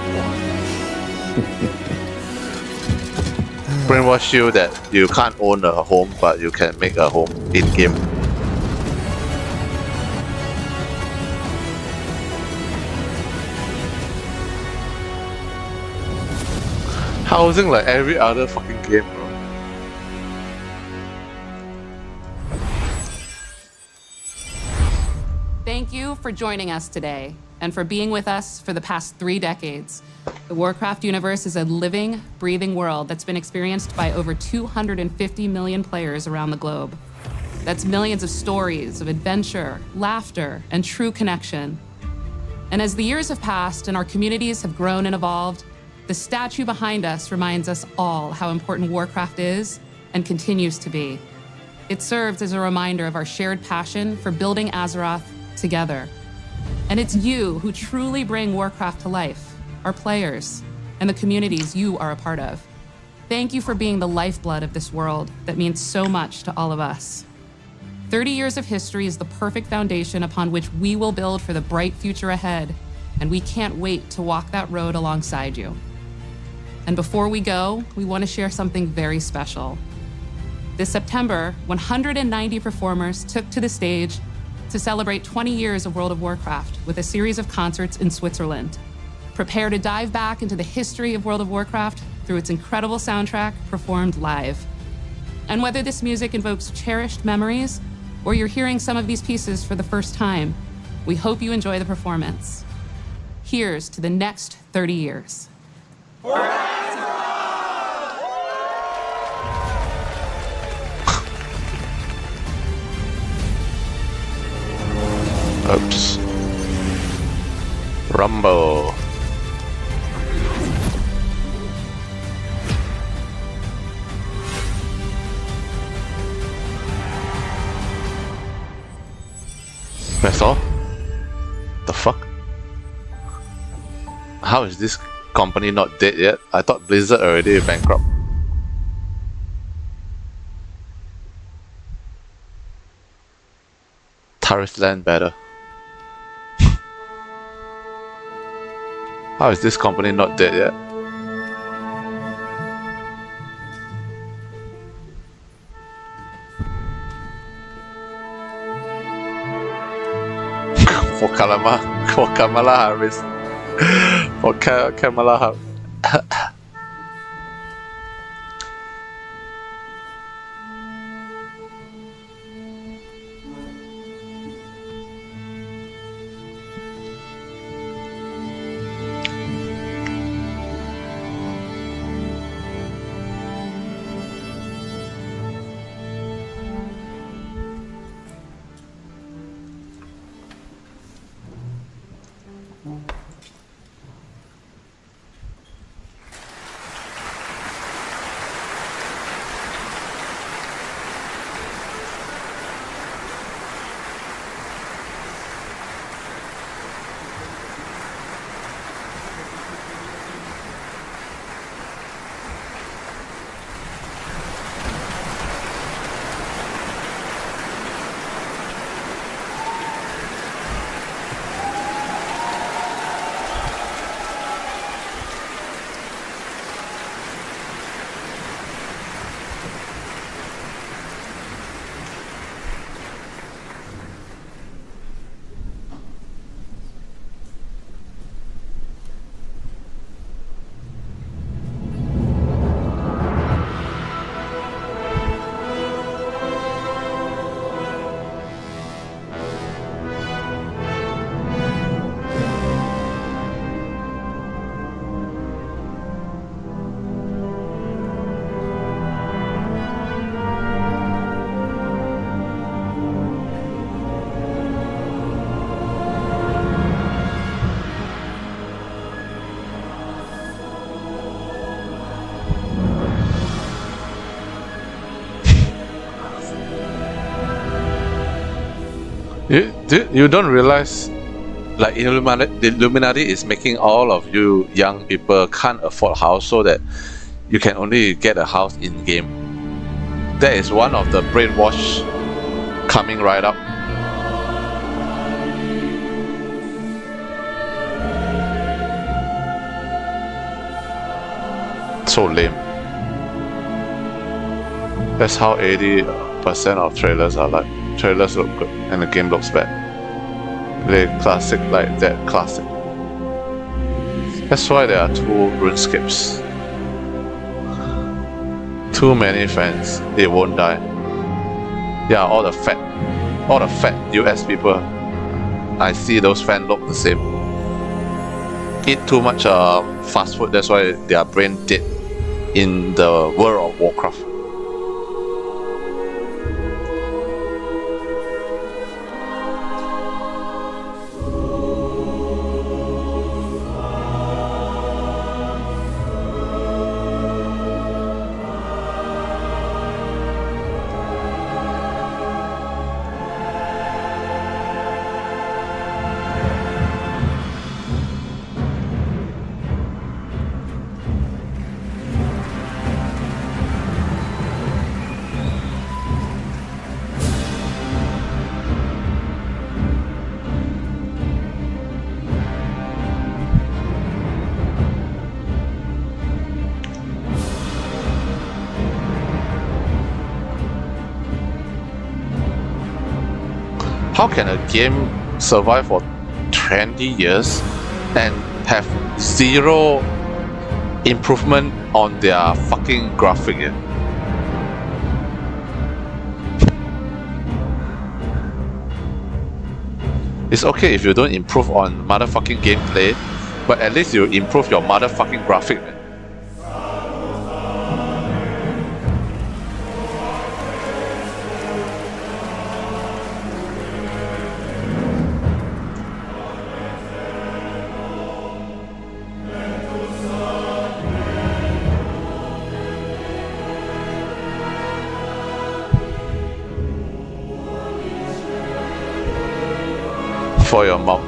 you that you can't own a home, but you can make a home in-game. Housing like every other fucking game, bro. Thank you for joining us today and for being with us for the past 3 decades. The Warcraft universe is a living, breathing world that's been experienced by over 250 million players around the globe. That's millions of stories of adventure, laughter, and true connection. And as the years have passed and our communities have grown and evolved, the statue behind us reminds us all how important Warcraft is and continues to be. It serves as a reminder of our shared passion for building Azeroth together. And it's you who truly bring Warcraft to life, our players, and the communities you are a part of. Thank you for being the lifeblood of this world that means so much to all of us. 30 years of history is the perfect foundation upon which we will build for the bright future ahead, and we can't wait to walk that road alongside you. And before we go, we want to share something very special. This September, 190 performers took to the stage to celebrate 20 years of World of Warcraft with a series of concerts in Switzerland. Prepare to dive back into the history of World of Warcraft through its incredible soundtrack performed live. And whether this music invokes cherished memories or you're hearing some of these pieces for the first time, we hope you enjoy the performance. Here's to the next 30 years. Oops. Rumble. That's all? The fuck? How is this company not dead yet? I thought Blizzard already bankrupt. Tariff land better. How is this company not dead yet? For Kamala Harris. For Kamala Harris. You don't realize, like Illuminati is making all of you young people can't afford a house, so that you can only get a house in game. That is one of the brainwash coming right up. So lame. That's how 80% of trailers are like. Trailers look good and the game looks bad. Play classic like that classic. That's why there are 2 RuneScapes. Too many fans, it won't die. Yeah, all the fat US people. I see those fans look the same. Eat too much fast food, that's why their brain dead in the world of Warcraft. How can a game survive for 20 years and have 0 improvement on their fucking graphic yet? It's okay if you don't improve on motherfucking gameplay, but at least you improve your motherfucking graphic, man. For your mom.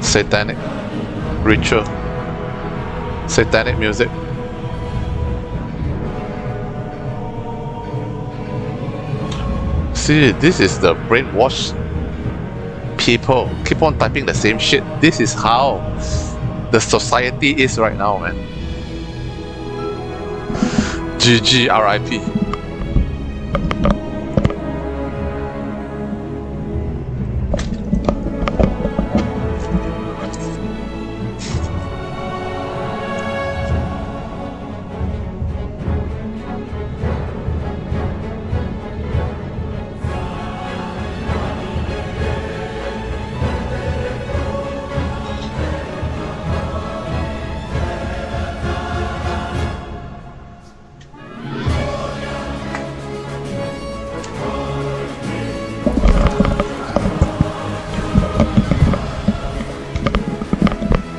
Satanic ritual. Satanic music. See, this is the brainwash people. Keep on typing the same shit. This is how the society is right now, man. GG RIP.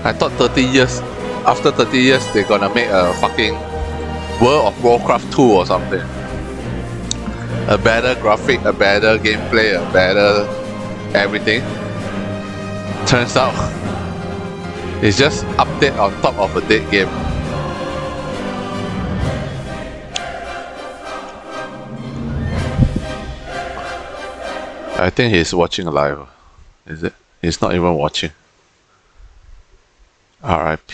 I thought 30 years, after 30 years, they're gonna make a fucking World of Warcraft 2 or something. A better graphic, a better gameplay, a better everything. Turns out, it's just update on top of a dead game. I think he's watching live. Is it? He's not even watching. RIP.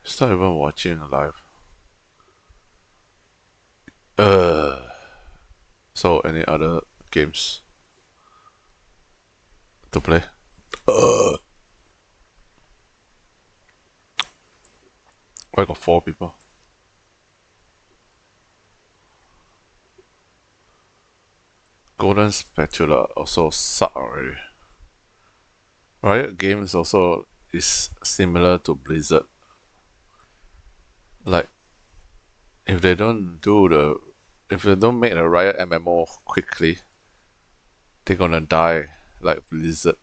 He's not even watching live. So any other games to play? I got 4 people. Golden Spatula also suck already. Riot Games also is similar to Blizzard. Like, if they don't make the Riot MMO quickly, they're gonna die like Blizzard.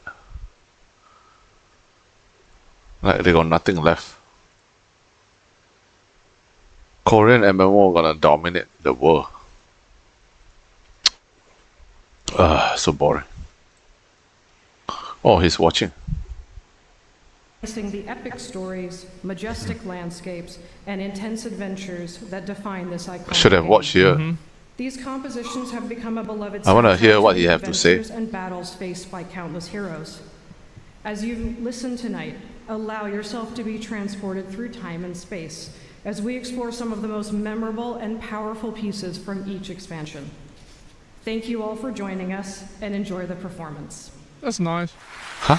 Like, they got nothing left. Korean MMO gonna dominate the world. So boring. Oh, he's watching. The epic stories, majestic landscapes, and intense adventures that define this iconic Should have watched here. These compositions have become a beloved I wanna soundtrack hear what to you the have to say. adventures and battles faced by countless heroes. As you listen tonight, allow yourself to be transported through time and space as we explore some of the most memorable and powerful pieces from each expansion. Thank you all for joining us, and enjoy the performance. That's nice. Huh?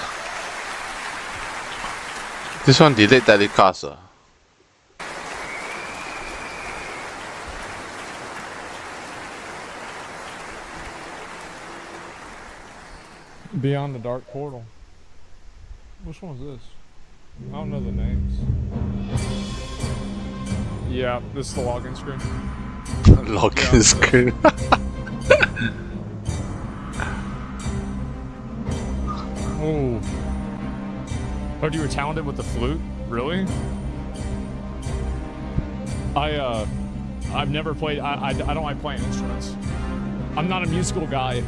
This one delayed telecast. Beyond the Dark Portal. Which one is this? I don't know the names. Yeah, this is the login screen. Login screen. Oh. Heard you were talented with the flute? Really? I've never played. I don't like playing instruments. I'm not a musical guy.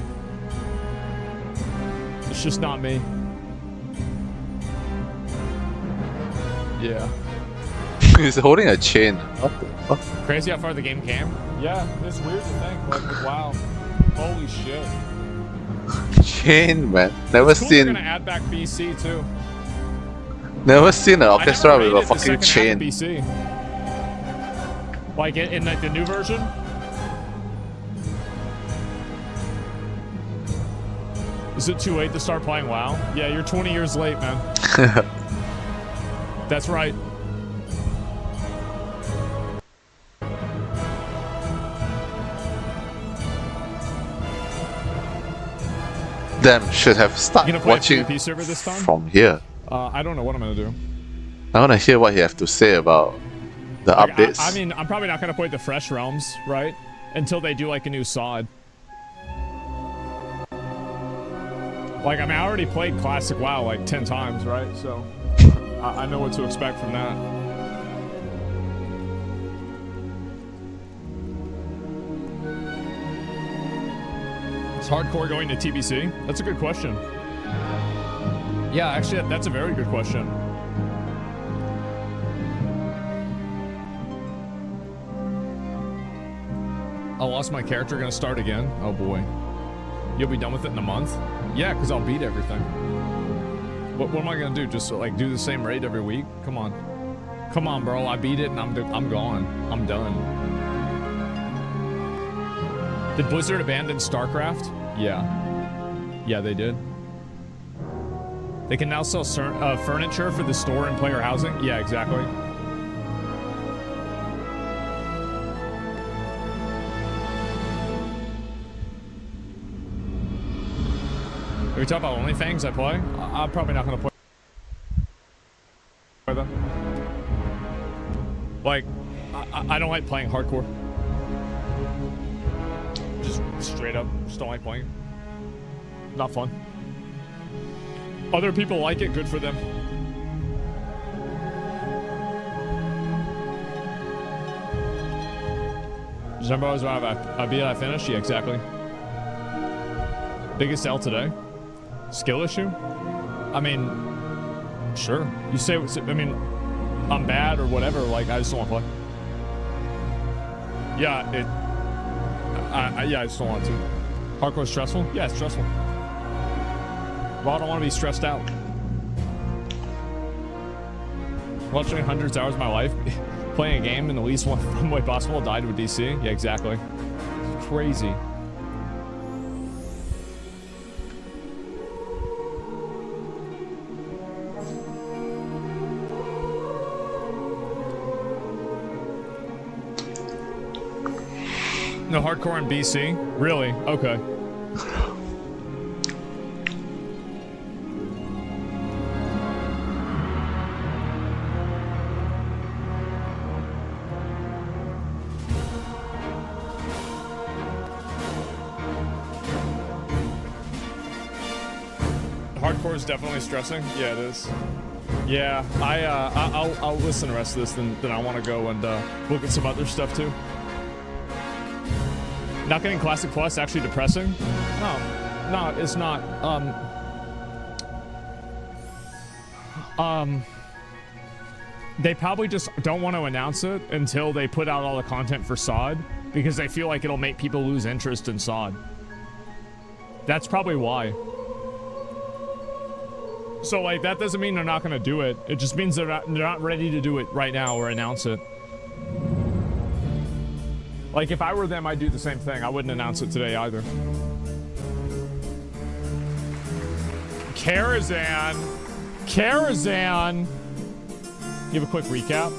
It's just not me. Yeah. He's holding a chain. What the fuck? Crazy how far the game came? Yeah, it's weird to think. Like, wow. Holy shit. Chain, man. Never It's cool they're seen. gonna add back BC too. Never seen an orchestra I never with a rated the fucking second half chain. of BC. Like in like the new version. Is it too late to start playing WoW? Yeah, you're 20 years late, man. That's right. Them should have You started gonna play watching a PvP server this time? from here. I don't know what I'm gonna do. I want to hear what you have to say about the Like, updates. I mean, I'm probably not gonna play the Fresh Realms, right? Until they do like a new sod. Like, I mean, I already played Classic WoW like 10 times, right? So I know what to expect from that. Is hardcore going to TBC? That's a good question. Yeah, actually, that's a very good question. I lost my character, gonna start again? Oh boy. You'll be done with it in a month? Yeah, because I'll beat everything. What am I gonna do? Just like do the same raid every week? Come on. Come on, bro. I beat it and I'm gone. I'm done. Did Blizzard abandon StarCraft? Yeah. Yeah, they did. They can now sell furniture for the store and player housing? Yeah, exactly. Are we talking about OnlyFans I play? I'm probably not gonna play them. Like, I don't like playing hardcore. Just straight up, just don't like playing. Not fun. Other people like it, good for them. December was when I beat I finished? Yeah, exactly. Biggest L today? Skill issue? I mean, sure. You say, I mean, I'm bad or whatever, like, I just don't want to play. Yeah, yeah, I just don't want to. Hardcore stressful? Yeah, it's stressful. Well, I don't want to be stressed out. Watching hundreds of hours of my life, playing a game in the least one way possible, died with DC? Yeah, exactly. It's crazy. No hardcore in BC? Really? Okay. Hardcore is definitely stressing. Yeah, it is. Yeah, I'll listen to the rest of this. Then I want to go and look at some other stuff too. Not getting Classic Plus actually depressing? No, it's not. They probably just don't want to announce it until they put out all the content for SOD because they feel like it'll make people lose interest in SOD. That's probably why. So like that doesn't mean they're not going to do it. It just means they're not ready to do it right now or announce it. Like if I were them, I'd do the same thing. I wouldn't announce it today either. Karazhan. Give a quick recap.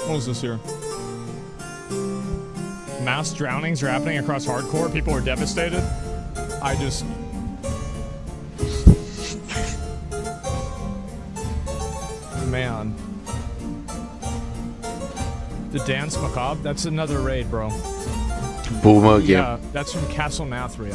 What was this here? Mass drownings are happening across hardcore. People are devastated. Man. The Dance Macabre? That's another raid, bro. Boomer game. Yeah, that's from Castle Nathria.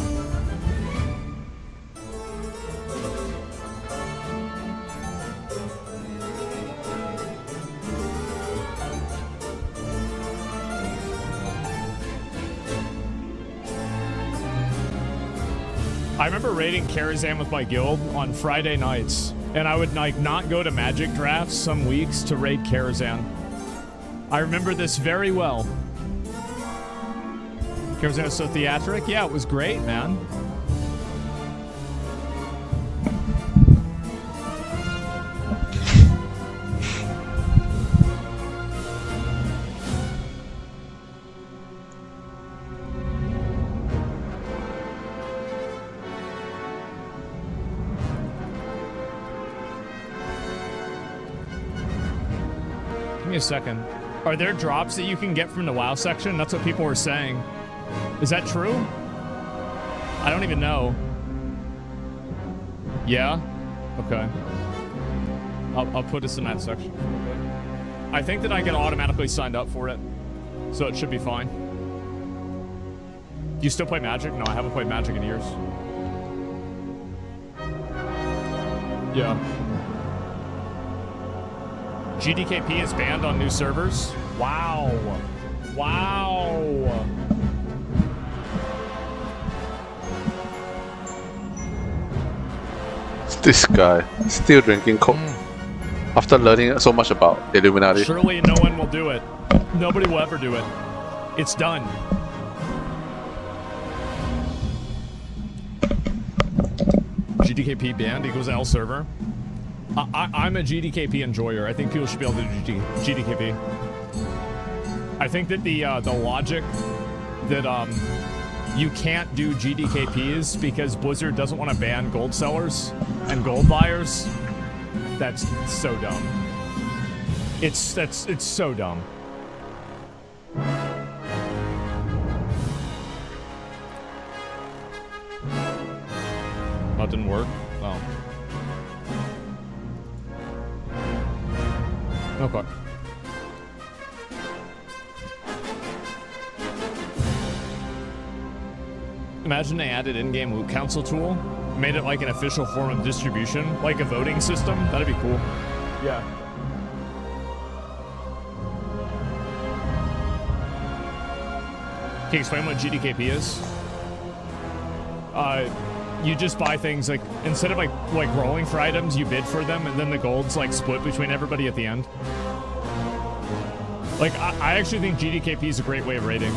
I remember raiding Karazhan with my guild on Friday nights, and I would like not go to Magic drafts some weeks to raid Karazhan. I remember this very well. Karazhan was so theatric. Yeah, it was great, man. Give me a second. Are there drops that you can get from the WoW section? That's what people were saying. Is that true? I don't even know. Yeah? Okay. I'll put us in that section. I think that I get automatically signed up for it, so it should be fine. Do you still play Magic? No, I haven't played Magic in years. Yeah. GDKP is banned on new servers? Wow. Wow. This guy still drinking Coke after learning so much about Illuminati. Surely no one will do it. Nobody will ever do it. It's done. GDKP banned equals L server. I'm a GDKP enjoyer. I think people should be able to do GDKP. I think that the logic that you can't do GDKPs because Blizzard doesn't want to ban gold sellers and gold buyers, that's so dumb. It's so dumb. That didn't work? Oh. Okay. Imagine they added in-game loot council tool, made it like an official form of distribution, like a voting system. That'd be cool. Yeah. Can you explain what GDKP is? You just buy things like, instead of like rolling for items, you bid for them, and then the gold's like split between everybody at the end. Like, I actually think GDKP is a great way of raiding.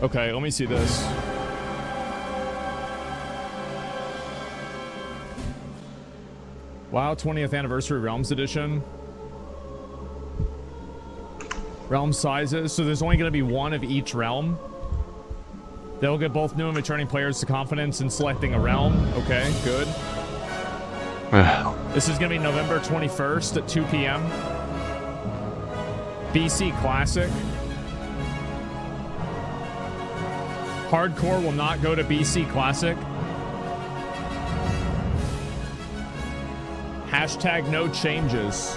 Okay, let me see this. WoW 20th Anniversary Realms Edition. Realm sizes. So there's only going to be one of each realm. They'll get both new and returning players to confidence in selecting a realm. Okay, good. This is going to be November 21st at 2 p.m. BC Classic. Hardcore will not go to BC Classic. Hashtag no changes.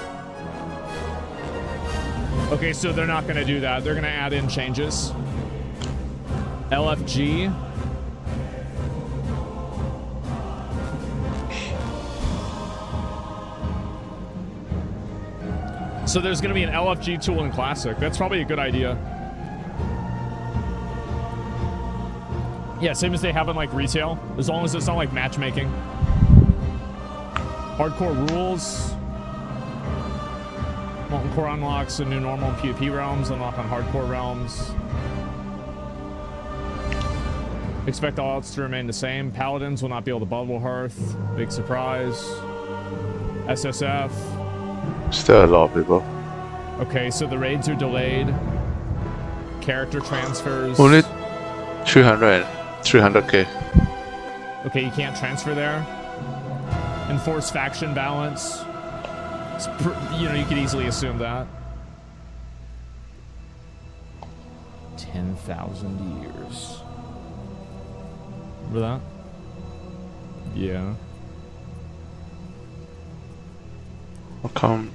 Okay, so they're not going to do that. They're going to add in changes. LFG. So there's going to be an LFG tool in Classic. That's probably a good idea. Yeah, same as they have in like retail, as long as it's not like matchmaking. Hardcore rules. Molten Core unlocks a new normal and PvP realms, unlock on hardcore realms. Expect all outs to remain the same. Paladins will not be able to bubble hearth. Big surprise. SSF. Still a lot of people. Okay, so the raids are delayed. Character transfers. Only 300k. Okay, you can't transfer there. Enforce faction balance. You know, you could easily assume that. 10,000 years. Remember that? Yeah. How come?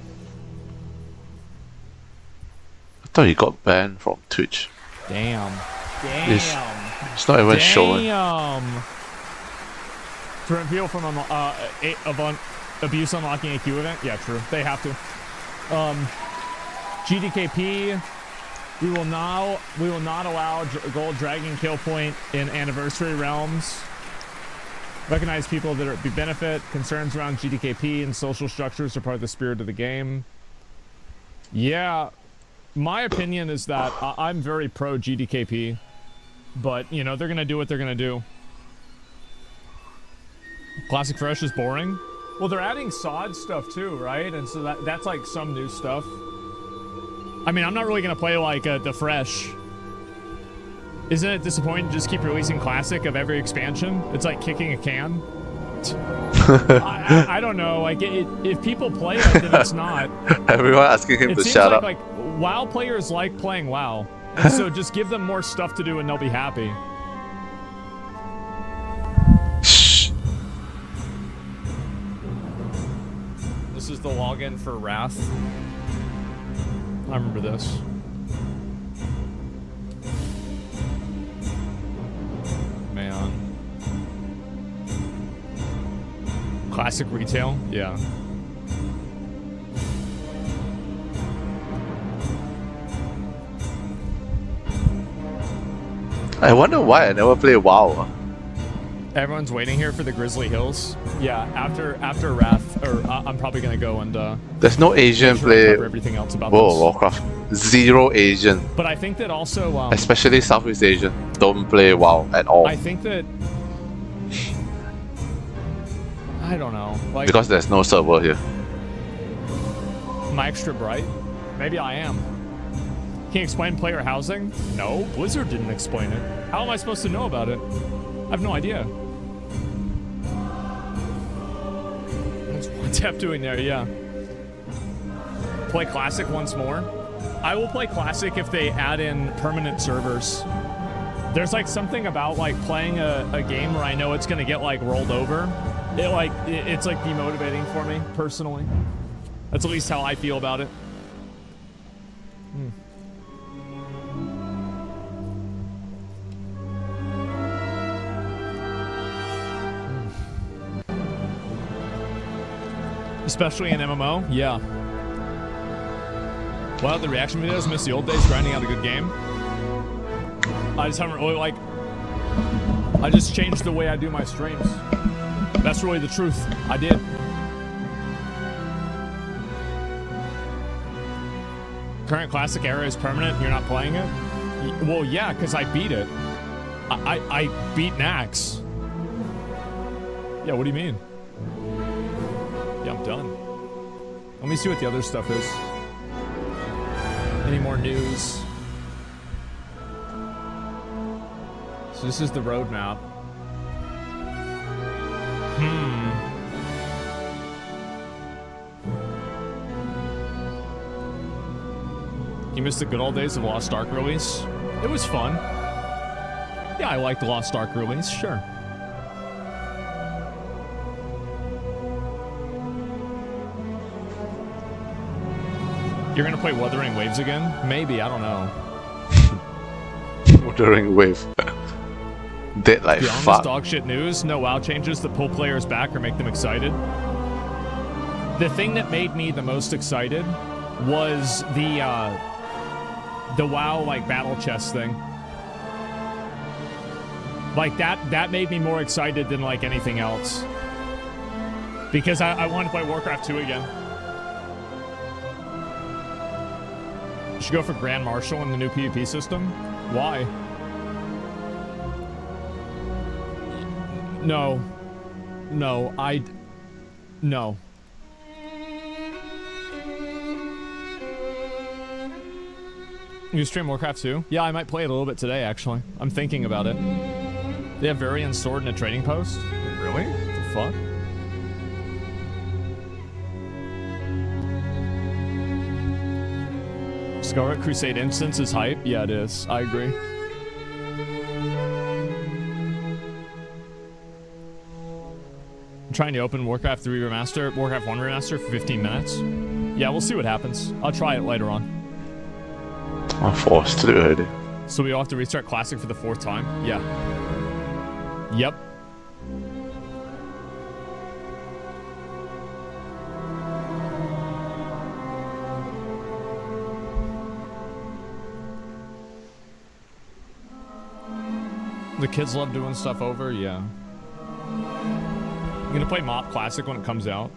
I thought he got banned from Twitch. Damn. It's not even showing. Damn. Prevent people from abuse unlocking a Q event? Yeah, true. They have to. GDKP. We will not allow gold dragon kill point in anniversary realms. Recognize people that be benefit. Concerns around GDKP and social structures are part of the spirit of the game. Yeah, my opinion is that I'm very pro GDKP, but you know they're gonna do what they're gonna do. Classic Fresh is boring. Well, they're adding SOD stuff too, right? And so that's like some new stuff. I mean, I'm not really gonna play like the Fresh. Isn't it disappointing to just keep releasing Classic of every expansion? It's like kicking a can. I don't know. Like, if people play it, then it's not. Everyone asking him to shut up. Like WoW players like playing WoW, and so just give them more stuff to do, and they'll be happy. This is the login for Wrath. I remember this. Man. Classic retail? Yeah. I wonder why I never play WoW. Everyone's waiting here for the Grizzly Hills. Yeah, after Wrath, or I'm probably gonna go and there's no Asian play everything else about World of this. Warcraft. Zero Asian. But I think that also especially Southeast Asian don't play WoW at all. I think that I don't know. Like, because there's no server here. Am I extra bright? Maybe I am. Can you explain player housing? No, Blizzard didn't explain it. How am I supposed to know about it? I have no idea. What's OneTap doing there? Yeah. Play Classic once more. I will play Classic if they add in permanent servers. There's like something about like playing a game where I know it's gonna get like rolled over. It's like demotivating for me personally. That's at least how I feel about it. Especially in MMO, yeah. Wow, the reaction videos miss the old days grinding out a good game. I just haven't really I just changed the way I do my streams. That's really the truth. I did. Current Classic era is permanent. You're not playing it? Well, yeah, because I beat it. I beat Nax. Yeah, what do you mean? Yeah, I'm done. Let me see what the other stuff is. Any more news? So this is the roadmap. You missed the good old days of Lost Ark release? It was fun. Yeah, I liked the Lost Ark release, sure. You're gonna play Wuthering Waves again? Maybe, I don't know. Wuthering Wave. Dead like Beyond fuck. this dog shit news, no WoW changes that pull players back or make them excited. The thing that made me the most excited was the WoW like battle chest thing. Like that made me more excited than like anything else. Because I want to play Warcraft 2 again. You should go for Grand Marshal in the new PvP system. Why? No. No. You stream Warcraft 2? Yeah, I might play it a little bit today, actually. I'm thinking about it. They have Varian Sword in a trading post? Really? What the fuck? Scarlet Crusade instance is hype? Yeah, it is. I agree. I'm trying to open Warcraft 3 Remaster, Warcraft 1 Remaster for 15 minutes. Yeah, we'll see what happens. I'll try it later on. I'm forced to do it already. So we all have to restart Classic for the 4th time? Yeah. Yep. The kids love doing stuff over? Yeah. I'm gonna play Mop Classic when it comes out.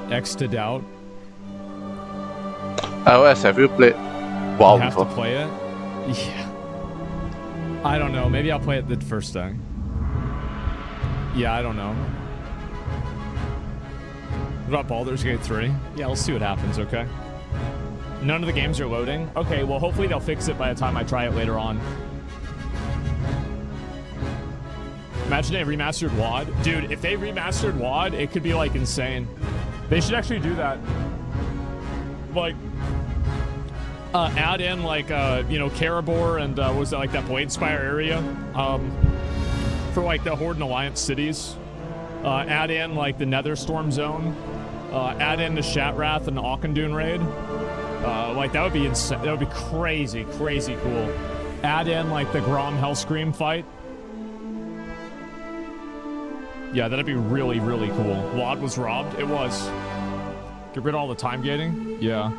X to Doubt. iOS, have you played WoW You have before? to play it? Yeah. I don't know. Maybe I'll play it the first day. Yeah, I don't know. What about Baldur's Gate 3? Yeah, let's see what happens, okay? None of the games are loading? Okay, well, hopefully they'll fix it by the time I try it later on. Imagine they remastered WoD. Dude, if they remastered WoD, it could be, like, insane. They should actually do that. Like, add in, like, you know, Karabor and, what was that, like, that Bladespire area? For, like, the Horde and Alliance cities. Add in, like, the Netherstorm zone. Add in the Shatrath and the Auchendoon raid. Like, that would be insane. That would be crazy, crazy cool. Add in, like, the Grom Hellscream fight. Yeah, that'd be really, really cool. WoD was robbed? It was. Get rid of all the time gating? Yeah.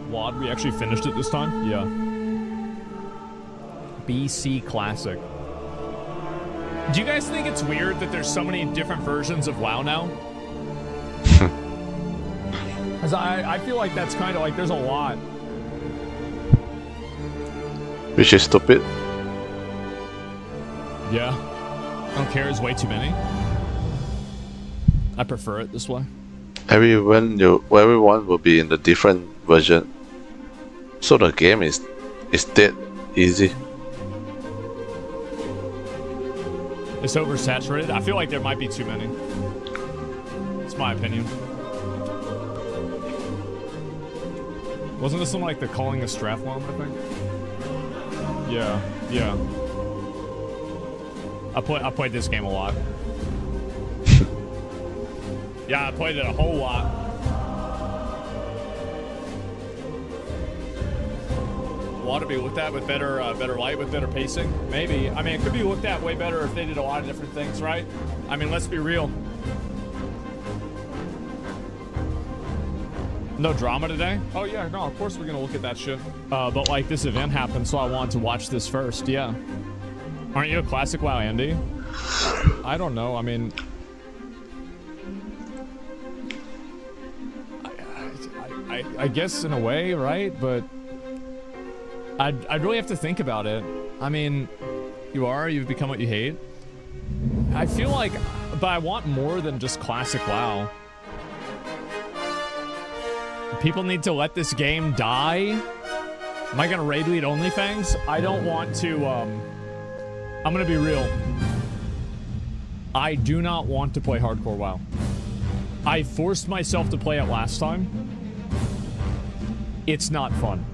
WoD, we actually finished it this time? Yeah. BC Classic. Do you guys think it's weird that there's so many different versions of WoW now? Because I feel like that's kind of like there's a lot. Which is stupid. Yeah. I don't care, it's way too many. I prefer it this way. Everyone will be in the different version. So the game is dead easy. It's oversaturated. I feel like there might be too many. It's my opinion. Wasn't this one like the Calling of Strathlone, I think? Yeah, yeah. I played this game a lot. Yeah, I played it a whole lot. Ought to be looked at with better light, with better pacing. Maybe. I mean, it could be looked at way better if they did a lot of different things, right? I mean, let's be real. No drama today? Oh yeah, no, of course we're gonna look at that shit. But like this event happened, so I wanted to watch this first. Yeah. Aren't you a classic WoW Andy? I don't know. I mean, I guess in a way, right? But I'd really have to think about it. I mean, you've become what you hate. I feel like, but I want more than just classic WoW. People need to let this game die. Am I gonna raid lead OnlyFans? I don't want to, I'm gonna be real. I do not want to play hardcore WoW. I forced myself to play it last time. It's not fun.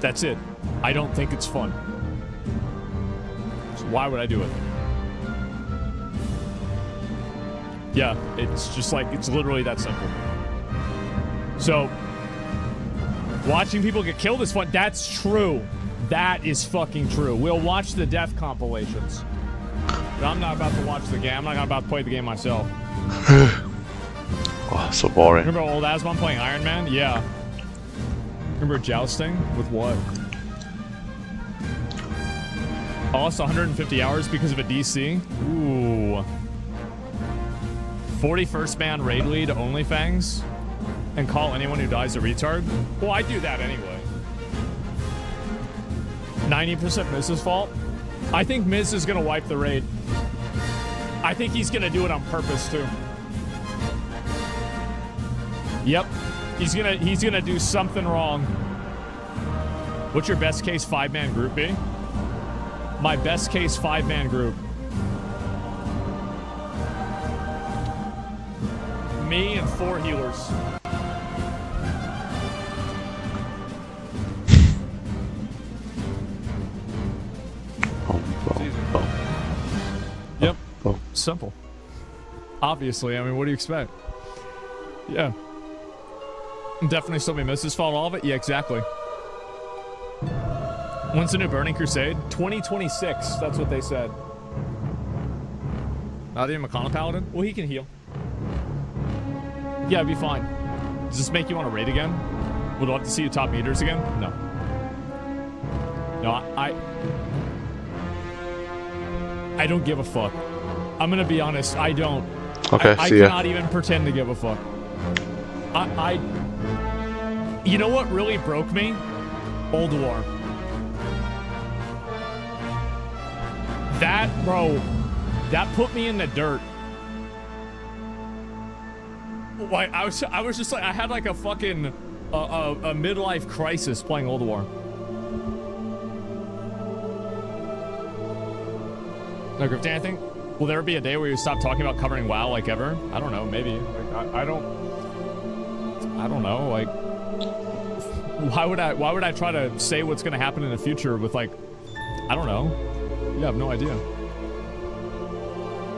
That's it. I don't think it's fun. So why would I do it? Yeah, it's just like, it's literally that simple. So, watching people get killed is fun. That's true. That is fucking true. We'll watch the death compilations. But I'm not about to watch the game. I'm not about to play the game myself. Oh, so boring. Remember old Asmon playing Iron Man? Yeah. Remember jousting? With what? I lost 150 hours because of a DC? Ooh. 41st man raid lead OnlyFangs? And call anyone who dies a retard? Well, I do that anyway. 90% Miz's fault? I think Miz is gonna wipe the raid. I think he's gonna do it on purpose too. Yep. He's gonna do something wrong. What's your best case 5-man group be? My best case 5-man group. Me and 4 healers. Yep. Simple. Obviously, I mean, what do you expect? Yeah. Definitely still be Miz's fault, all of it? Yeah, exactly. When's the new Burning Crusade? 2026, that's what they said. Not even McConnell Paladin? Well, he can heal. Yeah, it'd be fine. Does this make you want to raid again? Would love to see you top meters again? No. No, I don't give a fuck. I'm gonna be honest, I don't. Okay, I see ya. cannot even pretend to give a fuck. You know what really broke me? Old War. That, bro, that put me in the dirt. Like, I was just like, I had like a fucking, a midlife crisis playing Old War. No, Griffin, I think, will there be a day where you stop talking about covering WoW like ever? I don't know, maybe. Like, I don't know, like, why would I try to say what's gonna happen in the future with, like, I don't know. Yeah, I have no idea.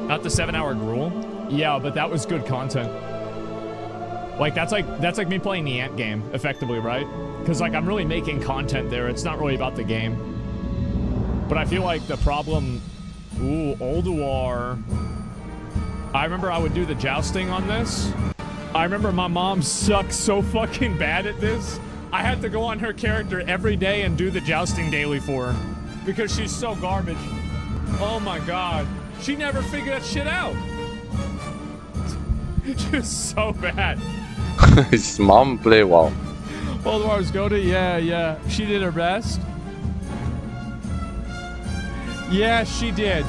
Not the 7-hour gruel? Yeah, but that was good content. Like, that's like me playing the Ant game, effectively, right? Because, like, I'm really making content there. It's not really about the game. But I feel like the problem... Ooh, Old War. I remember I would do the jousting on this. I remember my mom sucked so fucking bad at this. I had to go on her character every day and do the jousting daily for her. Because she's so garbage. Oh my god. She never figured that shit out. She was so bad. His mom play WoW. Old War's goated? Yeah. She did her best. Yeah, she did.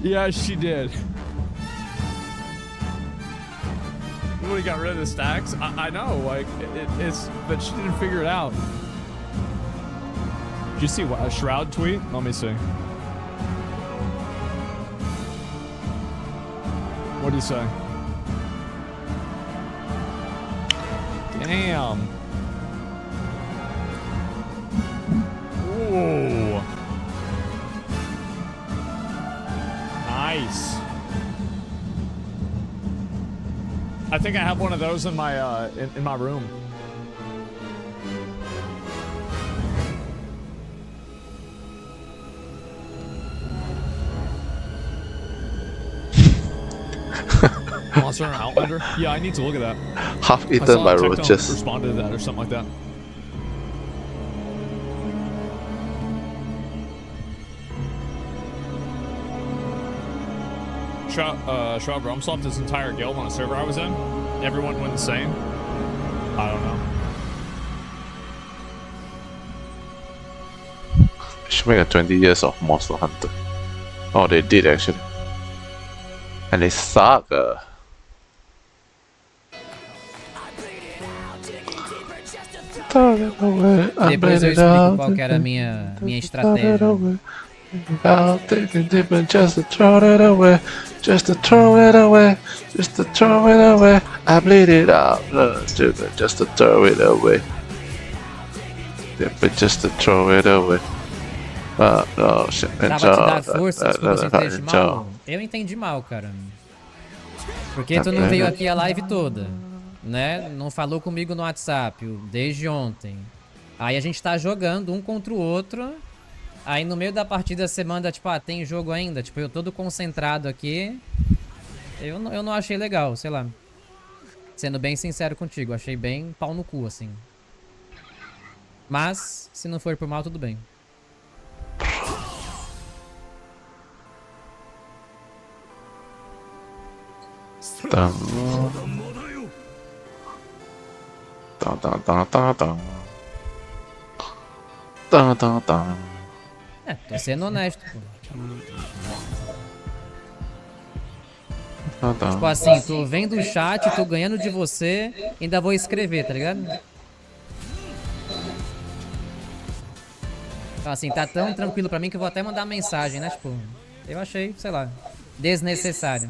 Yeah, she did. Really got rid of the stacks? I know, like, it's... But she didn't figure it out. Did you see what, a Shroud tweet? Let me see. What did he say? Damn. Ooh. Nice. I think I have one of those in my in my room. Monster and Outlander? Yeah, I need to look at that. Half eaten by roaches. Responded to that or something like that. Shroud Realm swapped his entire guild on a server I was in. Everyone went insane. I don't know. We should make a 20 years of Monster Hunter. Oh, they did actually. And they suck. Depois eu explico qual que era a minha estratégia. I'll take a dip and just to throw it away, just to throw it away, just to throw it away. I bleed it out, just to throw it away. just to throw it away. No, shit. Tava te dar força, desculpa se entende mal. Eu entendi mal, cara. Porque tu não veio aqui a live toda, né? Não falou comigo no WhatsApp desde ontem. Aí a gente tá jogando um contra o outro. Aí no meio da partida você manda, tipo, tem jogo ainda? Tipo, eu todo concentrado aqui. Eu não achei legal, sei lá. Sendo bem sincero contigo, achei bem pau no cu, assim. Mas, se não for por mal, tudo bem. Tô sendo honesto, pô. Tipo assim, tô vendo o chat, tô ganhando de você, ainda vou escrever, tá ligado? Então assim, tá tão tranquilo pra mim que eu vou até mandar mensagem, né? Tipo, eu achei, sei lá, desnecessário.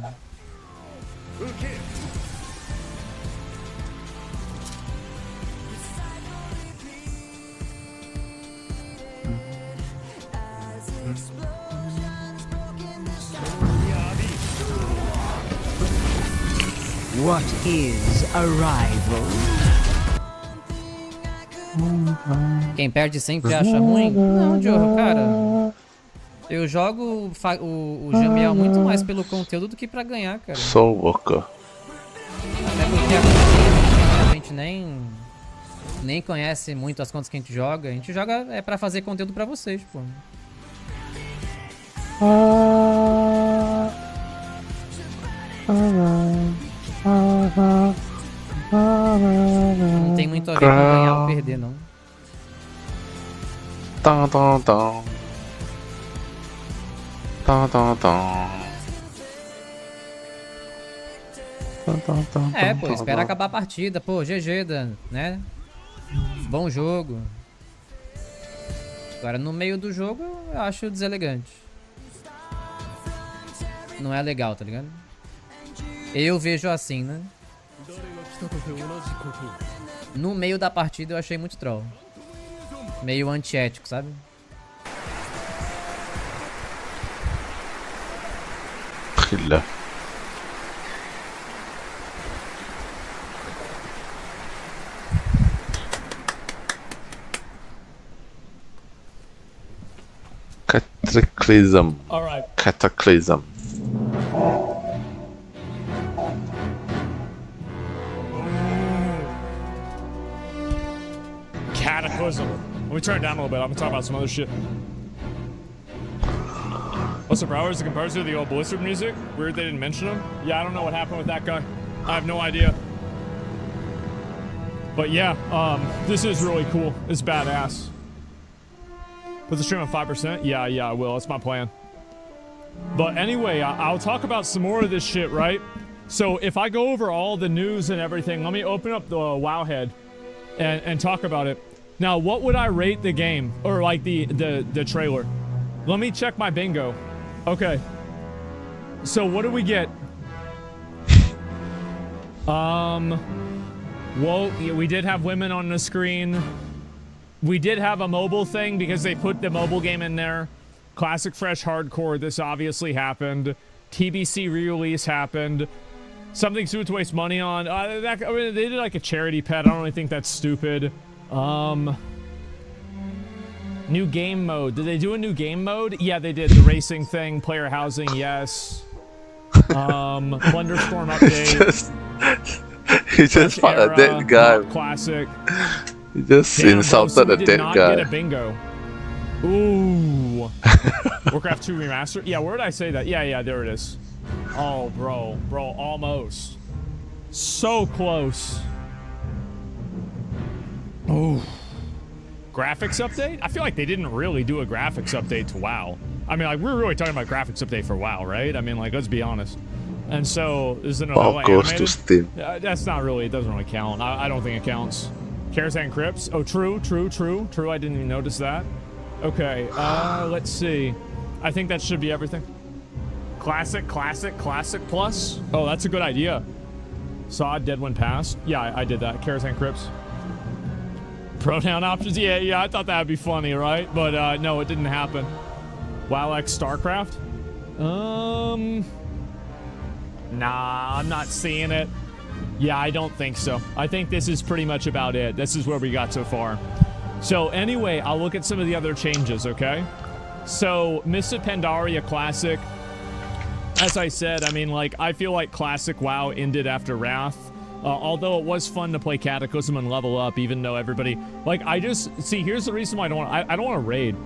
What is a rival? Quem perde sempre acha ruim? Não, Jorro, cara. Eu jogo o Jamiel muito mais pelo conteúdo do que pra ganhar, cara. Soul Walker. Até porque a gente nem conhece muito as contas que a gente joga. A gente joga pra fazer conteúdo pra vocês, pô. Não tem muito a ver com ganhar ou perder, não. É, pô, espera acabar a partida, pô, GG, né? Bom jogo. Agora, no meio do jogo, eu acho deselegante. Não é legal, tá ligado? Eu vejo assim, né? No meio da partida eu achei muito troll. Meio antiético, sabe? Killer. Cataclysm. All right. Cataclysm. Cataclysm. Let me turn it down a little bit. I'm gonna talk about some other shit. What's up, bro? Is the composer of the old Blizzard music? Weird they didn't mention him. Yeah, I don't know what happened with that guy. I have no idea. But yeah, this is really cool. It's badass. Put the stream on 5%? Yeah, I will. That's my plan. But anyway, I'll talk about some more of this shit, right? So if I go over all the news and everything, let me open up the Wowhead and talk about it. Now, what would I rate the game? Or like the trailer? Let me check my bingo. Okay. So what do we get? Well, we did have women on the screen. We did have a mobile thing because they put the mobile game in there. Classic Fresh Hardcore, this obviously happened. TBC re-release happened. Something stupid to waste money on. They did like a charity pet. I don't really think that's stupid. New game mode. Did they do a new game mode? Yeah, they did. The racing thing, player housing, yes. Thunderstorm update. He just fought a dead guy. Classic. He just insulted a dead guy. Get a bingo. Ooh. Warcraft 2 remastered. Yeah, where did I say that? Yeah, there it is. Oh, bro, almost. So close. Oh. Graphics update? I feel like they didn't really do a graphics update to WoW. I mean, like, we're really talking about graphics update for WoW, right? I mean, like, let's be honest. And so, is it another goes to Steam. That's not really, it doesn't really count. I don't think it counts. Karazhan Crypts? Oh, true. I didn't even notice that. Okay, let's see. I think that should be everything. Classic plus? Oh, that's a good idea. Saw Dead When Passed? Yeah, I did that. Karazhan Crypts. Pronoun options? Yeah, I thought that'd be funny, right? But no, it didn't happen. WoW X StarCraft? Nah, I'm not seeing it. Yeah, I don't think so. I think this is pretty much about it. This is where we got so far. So anyway, I'll look at some of the other changes, okay? So, Mists of Pandaria Classic. As I said, I mean, like, I feel like Classic WoW ended after Wrath. Although it was fun to play Cataclysm and level up, even though everybody... Like, I just... See, here's the reason why I don't want to raid.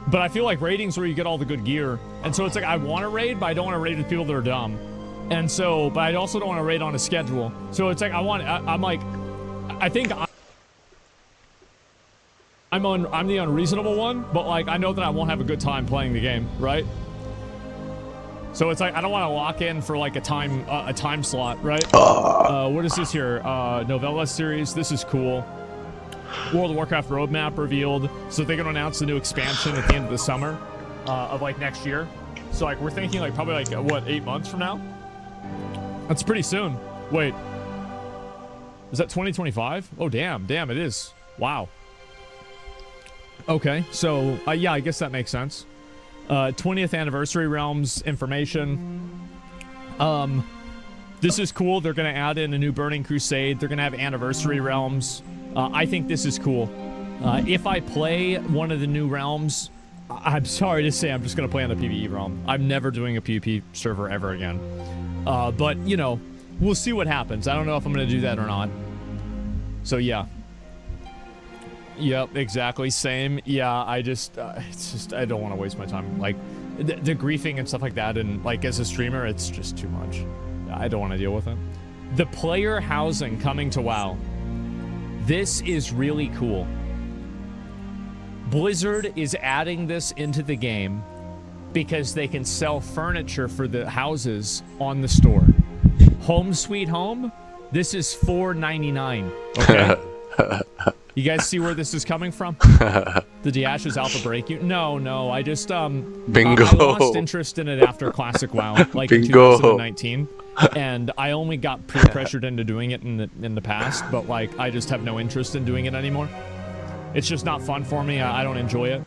But I feel like raiding's where you get all the good gear. And so it's like, I want to raid, but I don't want to raid with people that are dumb. And so... But I also don't want to raid on a schedule. So it's like, I'm like... I think... I'm the unreasonable one, but, like, I know that I won't have a good time playing the game, right? So it's like, I don't want to lock in for, like, a time slot, right? What is this here? Novella series. This is cool. World of Warcraft roadmap revealed. So they're going to announce the new expansion at the end of the summer of, like, next year. So, like, we're thinking, like, probably, like, what, 8 months from now? That's pretty soon. Wait. Is that 2025? Oh, damn, it is. Wow. Okay, so, yeah, I guess that makes sense. 20th anniversary realms information. This is cool. They're going to add in a new Burning Crusade. They're going to have anniversary realms. I think this is cool. If I play one of the new realms, I'm sorry to say I'm just going to play on the PvE realm. I'm never doing a PvP server ever again. But, you know, we'll see what happens. I don't know if I'm going to do that or not. So, yeah. Yep, exactly. Same. Yeah, it's just, I don't want to waste my time. Like, the griefing and stuff like that, and, like, as a streamer, it's just too much. I don't want to deal with it. The player housing coming to WoW. This is really cool. Blizzard is adding this into the game because they can sell furniture for the houses on the store. Home Sweet Home, this is $4.99, okay? You guys see where this is coming from? The Diash's Alpha break you? No, I just, Bingo. I lost interest in it after Classic WoW, like in 2019. And I only got pressured into doing it in the past, but, like, I just have no interest in doing it anymore. It's just not fun for me. I don't enjoy it.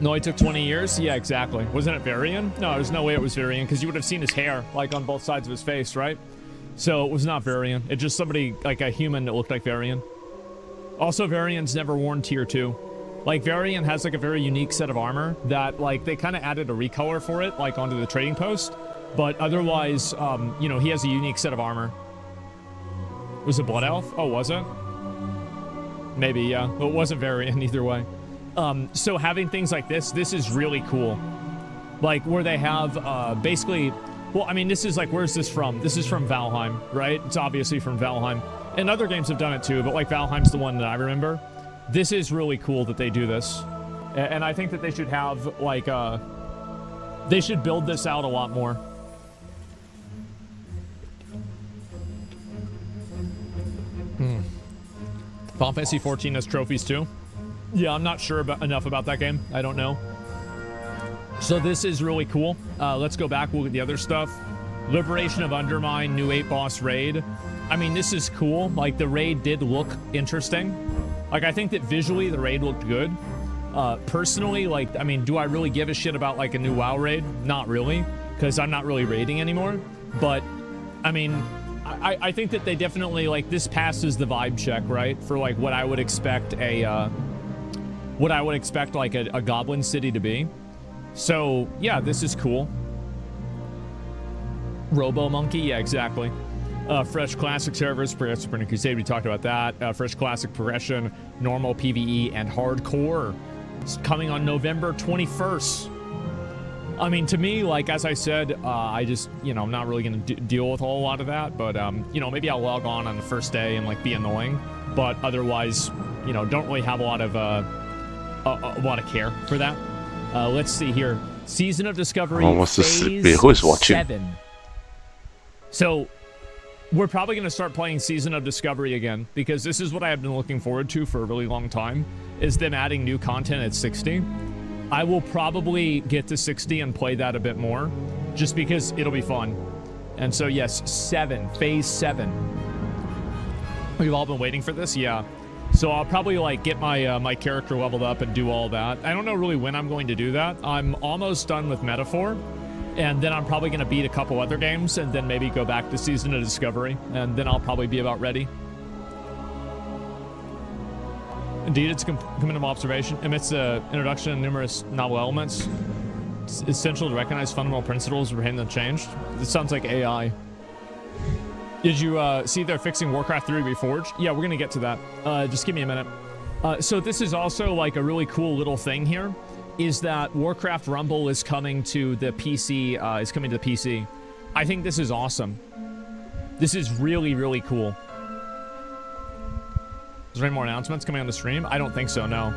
No, it took 20 years? Yeah, exactly. Wasn't it Varian? No, there's no way it was Varian, because you would have seen his hair, like, on both sides of his face, right? So it was not Varian. It's just somebody, like a human that looked like Varian. Also, Varian's never worn tier 2. Like, Varian has, like, a very unique set of armor that, like, they kind of added a recolor for it, like, onto the trading post. But otherwise, you know, he has a unique set of armor. Was it Blood Elf? Oh, was it? Maybe, yeah. But it wasn't Varian either way. So having things like this is really cool. Like, where they have, basically... Well, I mean, this is like, where's this from? This is from Valheim, right? It's obviously from Valheim. And other games have done it too, but, like, Valheim's the one that I remember. This is really cool that they do this. And I think that they should have, like, they should build this out a lot more. Final Fantasy 14 has trophies too? Yeah, I'm not sure enough about that game. I don't know. So this is really cool. Let's go back, we'll look at the other stuff. Liberation of Undermine, new 8-boss raid. I mean, this is cool. Like, the raid did look interesting. Like, I think that visually the raid looked good. Personally, like, I mean, do I really give a shit about, like, a new WoW raid? Not really, because I'm not really raiding anymore. But, I mean, I think that they definitely, like, this passes the vibe check, right? For, like, what I would expect like, a Goblin City to be. So, yeah, this is cool. Robo Monkey, yeah, exactly. Fresh Classic servers, Burning Crusade, we talked about that. Fresh Classic progression, normal PvE, and hardcore. It's coming on November 21st. I mean, to me, like, as I said, I just, you know, I'm not really going to deal with a whole lot of that. But, you know, maybe I'll log on the first day and, like, be annoying. But otherwise, you know, don't really have a lot of care for that. Let's see here. Season of Discovery, Phase 7. So, we're probably going to start playing Season of Discovery again, because this is what I have been looking forward to for a really long time, is them adding new content at 60. I will probably get to 60 and play that a bit more, just because it'll be fun. And so, yes, 7. Phase 7. We've all been waiting for this, yeah. So I'll probably like get my my character leveled up and do all that. I don't know really when I'm going to do that. I'm almost done with Metaphor, and then I'm probably going to beat a couple other games, and then maybe go back to Season of Discovery, and then I'll probably be about ready. Indeed, it's a cumulative observation. Amidst the introduction of numerous novel elements, it's essential to recognize fundamental principles remain unchanged. It sounds like AI. Did you see they're fixing Warcraft 3 Reforged? Yeah, we're gonna get to that. Just give me a minute. So this is also like a really cool little thing here, is that Warcraft Rumble is coming to the PC. I think this is awesome. This is really, really cool. Is there any more announcements coming on the stream? I don't think so, no.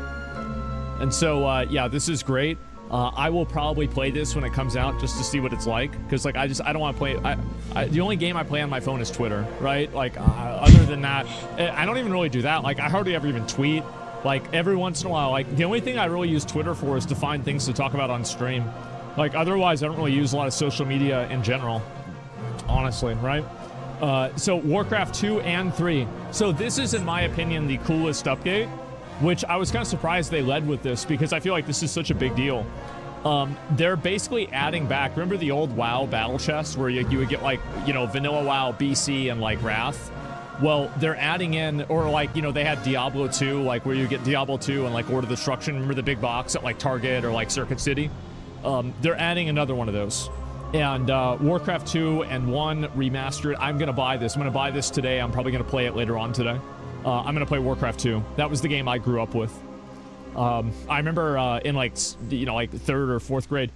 And so, yeah, this is great. I will probably play this when it comes out just to see what it's like, because like I don't want to play. The only game I play on my phone is Twitter, right? Like other than that, I don't even really do that. Like I hardly ever even tweet. Like every once in a while, like the only thing I really use Twitter for is to find things to talk about on stream. Like otherwise, I don't really use a lot of social media in general, honestly, right? So Warcraft 2 and 3. So this is, in my opinion, the coolest update, which I was kind of surprised they led with this, because I feel like this is such a big deal. They're basically adding back, remember the old WoW battle chest where you would get like, you know, vanilla WoW, BC, and like Wrath? Well, they're adding in, or like, you know, they had Diablo 2, like where you get Diablo 2 and like Order of Destruction, remember the big box at like Target or like Circuit City? They're adding another one of those. And Warcraft 2 and 1 remastered. I'm going to buy this. I'm going to buy this today. I'm probably going to play it later on today. I'm going to play Warcraft 2. That was the game I grew up with. I remember in like, you know, like 3rd or 4th grade,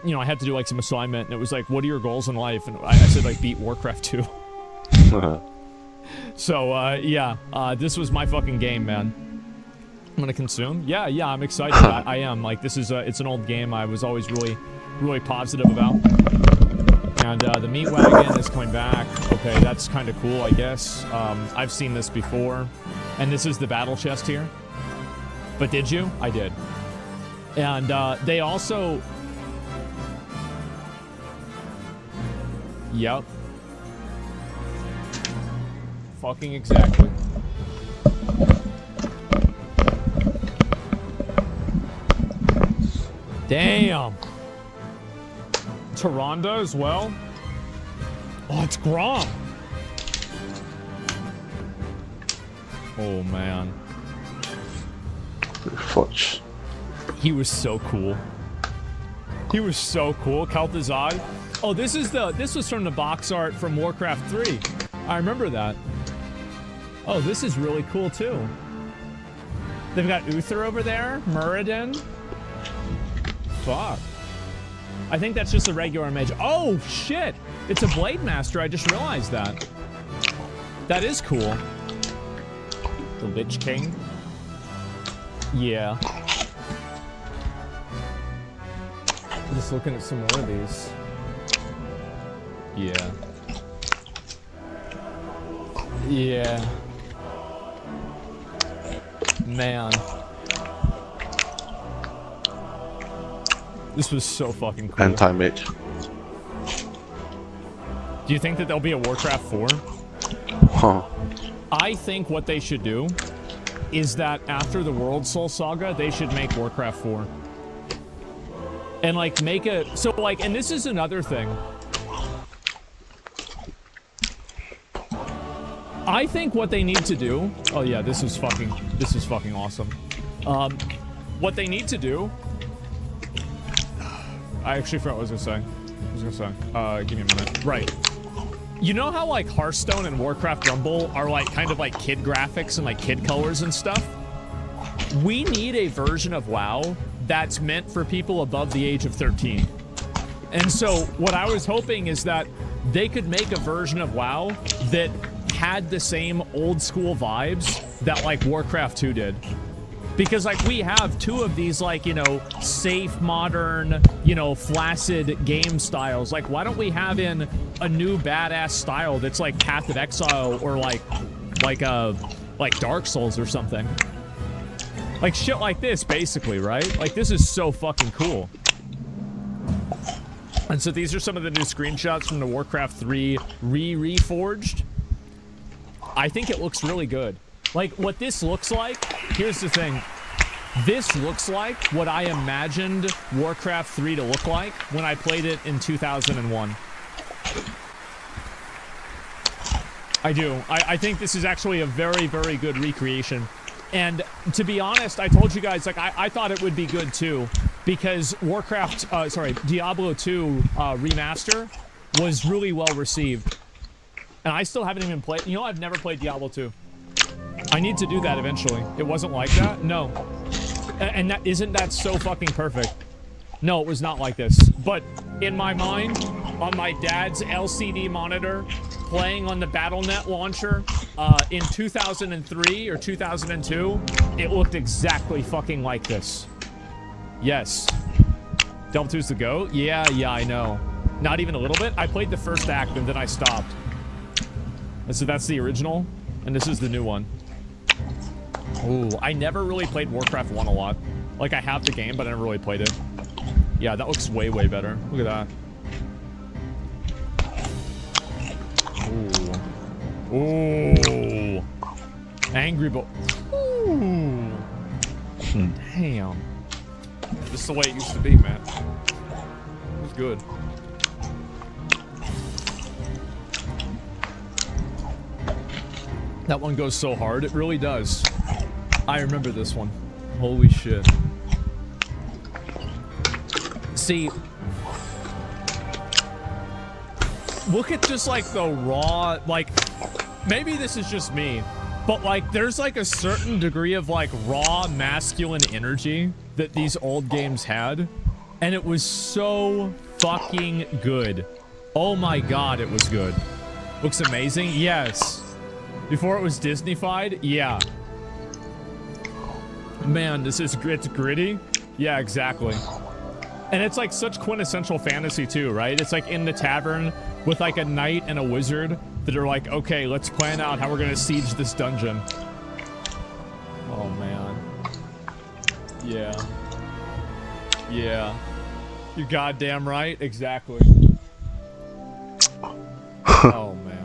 you know, I had to do like some assignment, and it was like, what are your goals in life? And I said like beat Warcraft 2. So, yeah, this was my fucking game, man. I'm going to consume. Yeah, I'm excited. I am. Like, this is, it's an old game I was always really positive about. And the meat wagon is coming back. Okay, that's kind of cool, I guess. I've seen this before. And this is the battle chest here. But did you? I did. And they also... Yep. Fucking exactly. Damn. Tyrande as well. Oh, it's Grom. Oh, man. Fudge. He was so cool. He was so cool. Kalthazad. Oh, this was from the box art from Warcraft 3. I remember that. Oh, this is really cool, too. They've got Uther over there. Muradin. Fuck. I think that's just a regular mage. Oh, shit! It's a Blade Master. I just realized that. That is cool. The Lich King. Yeah. I'm just looking at some more of these. Yeah. Yeah. Man. This was so fucking cool. Anti-mage. Do you think that there'll be a Warcraft 4? Huh. I think what they should do is that after the World Soul Saga, they should make Warcraft 4. And like make a... So like, and this is another thing. I think what they need to do... Oh yeah, this is fucking awesome. What they need to do... I actually forgot what I was gonna say. Give me a minute. Right. You know how like Hearthstone and Warcraft Rumble are like kind of like kid graphics and like kid colors and stuff? We need a version of WoW that's meant for people above the age of 13. And so what I was hoping is that they could make a version of WoW that had the same old school vibes that like Warcraft 2 did. Because like we have two of these like, you know, safe, modern, you know, flaccid game styles. Like why don't we have in a new badass style that's like Path of Exile or like Dark Souls or something. Like shit like this basically, right? Like this is so fucking cool. And so these are some of the new screenshots from the Warcraft 3 Reforged. I think it looks really good. Like, what this looks like, here's the thing. This looks like what I imagined Warcraft 3 to look like when I played it in 2001. I do. I think this is actually a very, very good recreation. And to be honest, I told you guys, like, I thought it would be good too, because Diablo 2 remaster was really well received. And I still haven't even played, you know, I've never played Diablo 2. I need to do that eventually. It wasn't like that? No. And isn't that so fucking perfect? No, it was not like this. But in my mind, on my dad's LCD monitor, playing on the Battle.net launcher in 2003 or 2002, it looked exactly fucking like this. Yes. Delta 2's the GOAT? Yeah, I know. Not even a little bit. I played the first act and then I stopped. And so that's the original, and this is the new one. Ooh, I never really played Warcraft 1 a lot. Like, I have the game, but I never really played it. Yeah, that looks way, way better. Look at that. Ooh. Ooh. Angry Bo... Ooh. Damn. This is the way it used to be, man. It was good. That one goes so hard. It really does. I remember this one. Holy shit. See, look at just like the raw, like, maybe this is just me, but like there's like a certain degree of like raw masculine energy that these old games had, and it was so fucking good. Oh my god, it was good. Looks amazing. Yes. Before it was Disney-fied? Yeah. Man, it's gritty. Yeah, exactly. And it's like such quintessential fantasy too, right? It's like in the tavern with like a knight and a wizard that are like, okay, let's plan out how we're gonna siege this dungeon. Oh man. Yeah. Yeah. You're goddamn right. Exactly. Oh man.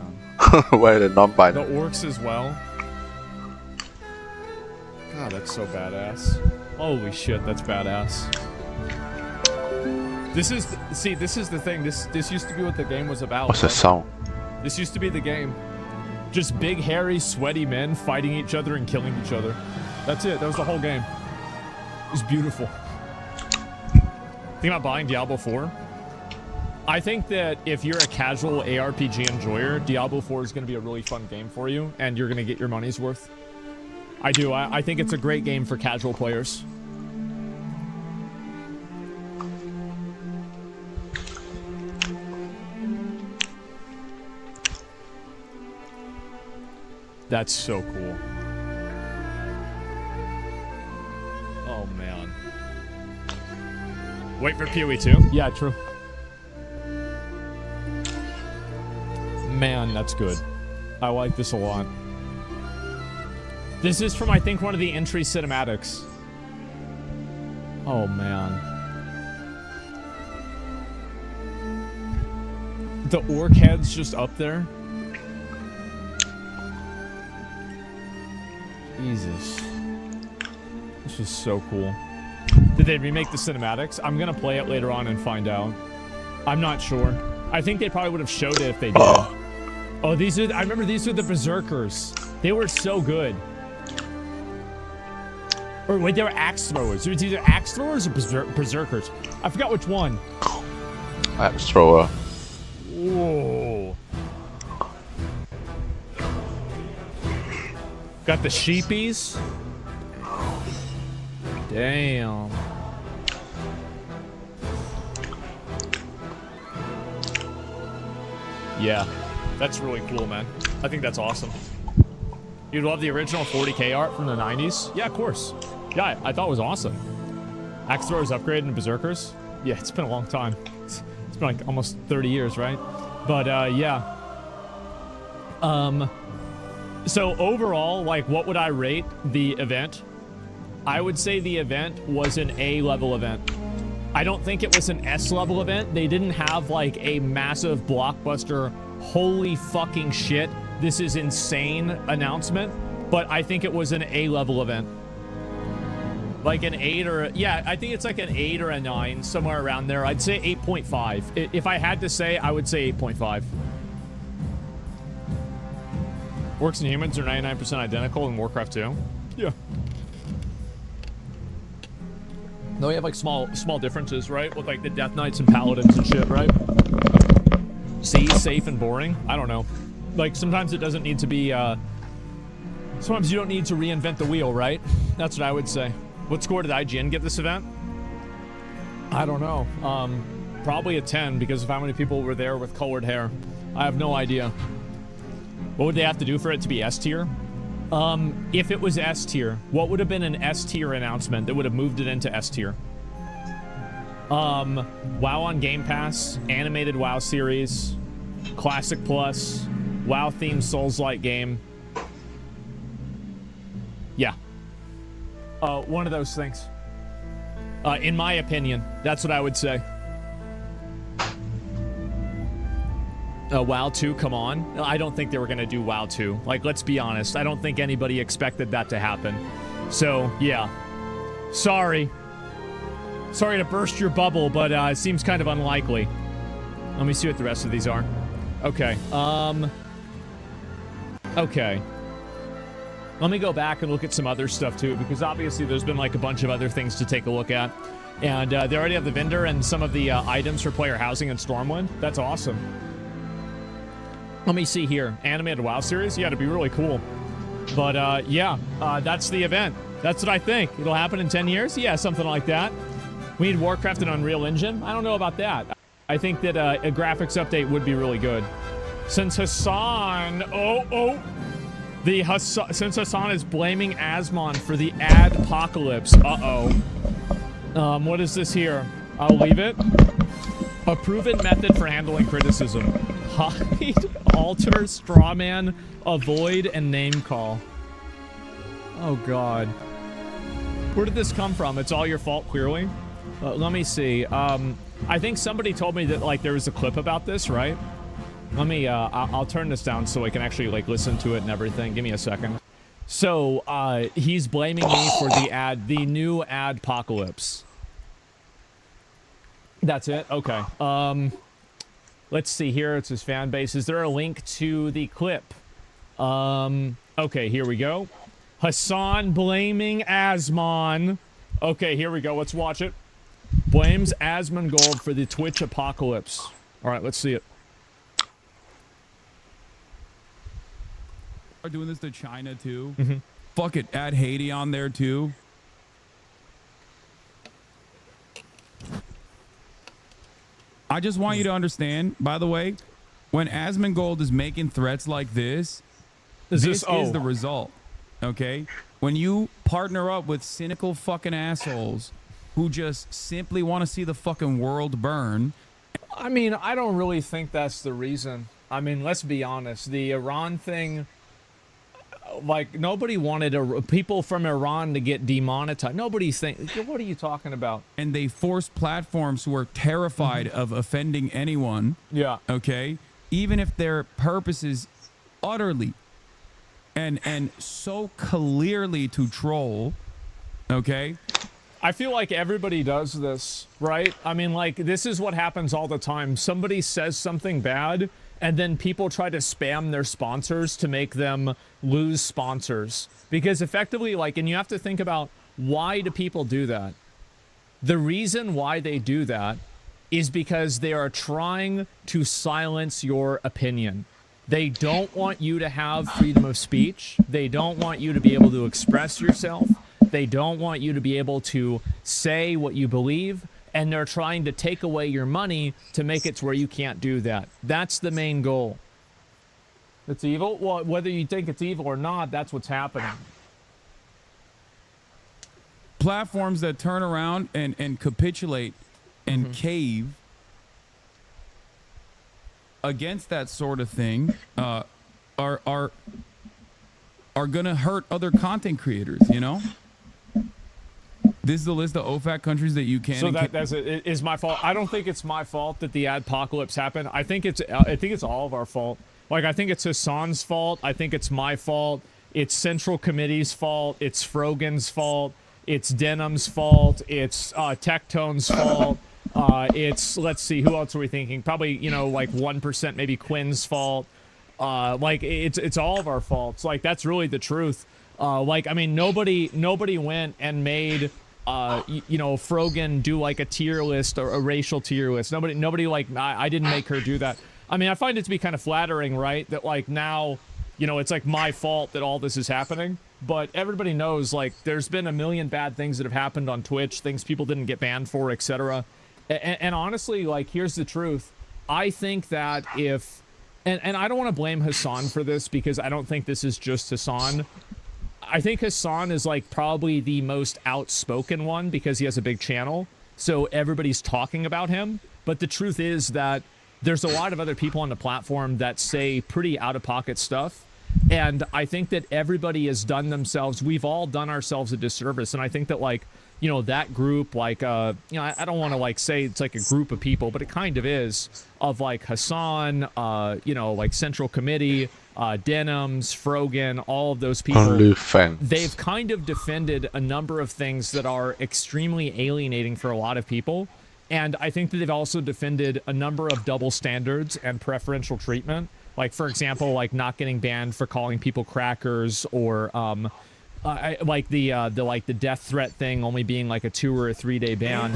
Why the non-binary? The orcs as well. God, that's so badass. Holy shit, that's badass. This is the thing. This used to be what the game was about. What's the song? This used to be the game. Just big, hairy, sweaty men fighting each other and killing each other. That's it. That was the whole game. It was beautiful. Think about buying Diablo 4? I think that if you're a casual ARPG enjoyer, Diablo 4 is going to be a really fun game for you, and you're going to get your money's worth. I do. I think it's a great game for casual players. That's so cool. Oh, man. Wait for PoE 2? Yeah, true. Man, that's good. I like this a lot. This is from, I think, one of the entry cinematics. Oh, man. The orc head's just up there. Jesus. This is so cool. Did they remake the cinematics? I'm gonna play it later on and find out. I'm not sure. I think they probably would have showed it if they did. Oh, I remember these were the Berserkers. They were so good. Or wait, they were axe throwers. It was either axe throwers or Berserkers. I forgot which one. Axe thrower. Whoa. Got the sheepies. Damn. Yeah, that's really cool, man. I think that's awesome. You'd love the original 40K art from the 90s? Yeah, of course. Yeah, I thought it was awesome. Axe throwers upgraded into Berserkers? Yeah, it's been a long time. It's been like almost 30 years, right? But, yeah. So overall, like, what would I rate the event? I would say the event was an A-level event. I don't think it was an S-level event. They didn't have, like, a massive blockbuster, holy fucking shit, this is insane announcement, but I think it was an A-level event. Like an 8 or... Yeah, I think it's like an 8 or a 9, somewhere around there. I'd say 8.5. If I had to say, I would say 8.5. Orcs and humans are 99% identical in Warcraft 2. Yeah. No, we have like small differences, right? With like the Death Knights and Paladins and shit, right? See, safe and boring? I don't know. Like, sometimes it doesn't need to be, sometimes you don't need to reinvent the wheel, right? That's what I would say. What score did IGN get this event? I don't know. Probably a 10 because of how many people were there with colored hair. I have no idea. What would they have to do for it to be S tier? If it was S tier, what would have been an S tier announcement that would have moved it into S tier? WoW on Game Pass, animated WoW series, Classic Plus, WoW themed Souls-like game. Yeah. One of those things. In my opinion, that's what I would say. WoW 2, come on. I don't think they were going to do WoW 2. Like, let's be honest. I don't think anybody expected that to happen. So, yeah. Sorry. Sorry to burst your bubble, but it seems kind of unlikely. Let me see what the rest of these are. Okay. Okay. Let me go back and look at some other stuff, too, because obviously there's been, like, a bunch of other things to take a look at. And they already have the vendor and some of the items for player housing in Stormwind. That's awesome. Let me see here. Animated WoW series? Yeah, it'd be really cool. But, yeah, that's the event. That's what I think. It'll happen in 10 years? Yeah, something like that. We need Warcraft and Unreal Engine? I don't know about that. I think that a graphics update would be really good. Since Hassan... Since Hassan is blaming Asmon for the ad-pocalypse. What is this here? I'll leave it. A proven method for handling criticism. Hide, alter, strawman, avoid, and name call. Oh, God. Where did this come from? It's all your fault, clearly. Let me see. I think somebody told me that, like, there was a clip about this, right? Let me, I'll turn this down so I can actually, like, listen to it and everything. Give me a second. So, he's blaming me for the new ad-pocalypse. That's it? Okay. Let's see here. It's his fan base. Is there a link to the clip? Okay, here we go. Hassan blaming Asmon. Okay, here we go. Let's watch it. Blames Asmongold for the Twitch apocalypse. All right, let's see it. Are doing this to China too. Fuck it, add Haiti on there too. I just want you to understand, by the way, when Asmongold is making threats like this, this is the result. Okay? When you partner up with cynical fucking assholes who just simply want to see the fucking world burn. I mean, I don't really think that's the reason. I mean, let's be honest. The Iran thing, like, nobody wanted people from Iran to get demonetized. Nobody's thinking, what are you talking about? And they force platforms who are terrified of offending anyone. Yeah. Okay? Even if their purpose is utterly and so clearly to troll. Okay? I feel like everybody does this, right? I mean, like, this is what happens all the time. Somebody says something bad, and then people try to spam their sponsors to make them lose sponsors. Because effectively, like, and you have to think about, why do people do that? The reason why they do that is because they are trying to silence your opinion. They don't want you to have freedom of speech. They don't want you to be able to express yourself. They don't want you to be able to say what you believe. And they're trying to take away your money to make it to where you can't do that. That's the main goal. It's evil? Well, whether you think it's evil or not, that's what's happening. Platforms that turn around and capitulate and cave against that sort of thing are gonna hurt other content creators, you know? This is the list of OFAC countries that you can. So that is my fault. I don't think it's my fault that the adpocalypse happened. I think it's all of our fault. Like, I think it's Hassan's fault. I think it's my fault. It's Central Committee's fault. It's Frogan's fault. It's Denham's fault. It's Tectone's fault. It's, let's see, who else are we thinking? Probably, you know, like 1% maybe Quinn's fault. Like, it's all of our faults. Like, that's really the truth. Like, I mean, nobody went and made, you know, Frogan do like a tier list or a racial tier list. Nobody like, I didn't make her do that. I mean, I find it to be kind of flattering, right? That like now, you know, it's like my fault that all this is happening. But everybody knows, like, there's been a million bad things that have happened on Twitch, things people didn't get banned for, etc. And honestly, like, here's the truth. I think that if, and I don't want to blame Hassan for this because I don't think this is just Hassan. I think Hassan is like probably the most outspoken one because he has a big channel. So everybody's talking about him. But the truth is that there's a lot of other people on the platform that say pretty out-of-pocket stuff. And I think that everybody has done themselves, we've all done ourselves a disservice. And I think that, like, you know, that group, like, you know, I don't want to, like, say it's like a group of people, but it kind of is, of, like, Hassan, you know, like, Central Committee, Denham's, Frogan, all of those people. They've kind of defended a number of things that are extremely alienating for a lot of people. And I think that they've also defended a number of double standards and preferential treatment. Like, for example, like not getting banned for calling people crackers, or like the death threat thing only being like a 2 or 3 day ban.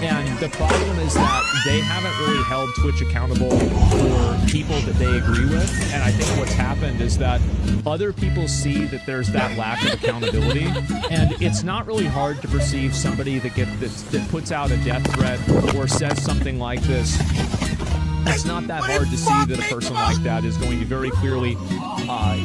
And the problem is that they haven't really held Twitch accountable for people that they agree with. And I think what's happened is that other people see that there's that lack of accountability, and it's not really hard to perceive somebody that puts out a death threat or says something like this. It's not that hard to see that a person like that is going to very clearly,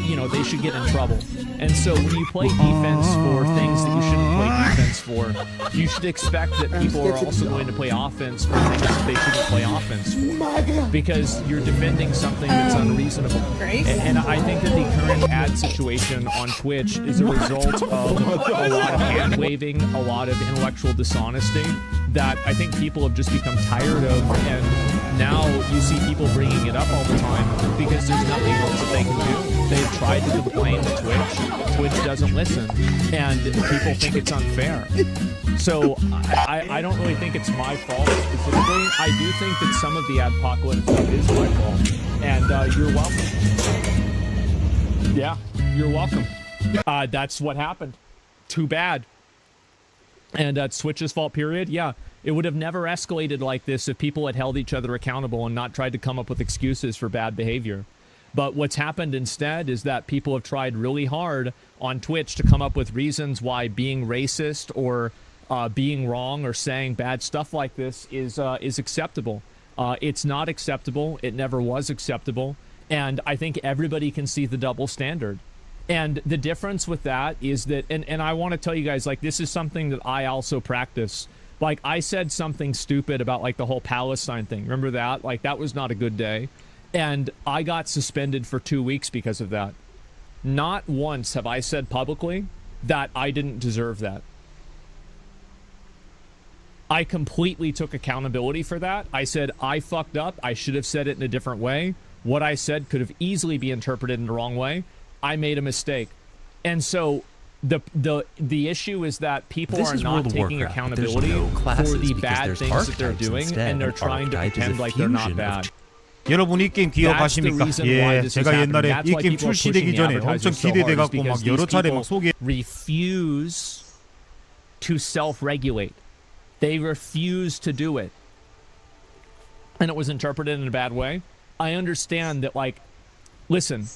you know, they should get in trouble. And so when you play defense for things that you shouldn't play defense for, you should expect that people are also going to play offense for things that they shouldn't play offense for. Because you're defending something that's unreasonable. And I think that the current ad situation on Twitch is a result of a lot of hand-waving, a lot of intellectual dishonesty that I think people have just become tired of. And now you see people bringing it up all the time because there's nothing else that they can do. They've tried to complain to Twitch doesn't listen, and people think it's unfair. So I don't really think it's my fault specifically. I do think that some of the adpocalypse stuff is my fault, and you're welcome. Yeah, you're welcome. That's what happened. Too bad. And that's Twitch's fault, period. Yeah. It would have never escalated like this if people had held each other accountable and not tried to come up with excuses for bad behavior. But what's happened instead is that people have tried really hard on Twitch to come up with reasons why being racist or being wrong or saying bad stuff like this is acceptable. It's not acceptable. It never was acceptable. And I think everybody can see the double standard. And the difference with that is that, and I want to tell you guys, like, this is something that I also practice. Like, I said something stupid about, like, the whole Palestine thing. Remember that? Like, that was not a good day. And I got suspended for 2 weeks because of that. Not once have I said publicly that I didn't deserve that. I completely took accountability for that. I said, I fucked up. I should have said it in a different way. What I said could have easily been interpreted in the wrong way. I made a mistake. And so the issue is that people are not taking accountability for the bad things that they're doing, and they're trying to pretend like they're not bad. 여러분 이 게임 기억하십니까? 예, 제가 옛날에 이 게임 출시되기 전에 엄청 기대돼갖고 막 여러 차례 막 소개. Refuse to self-regulate. They refuse to do it, and it was interpreted in a bad way. I understand that, like, listen,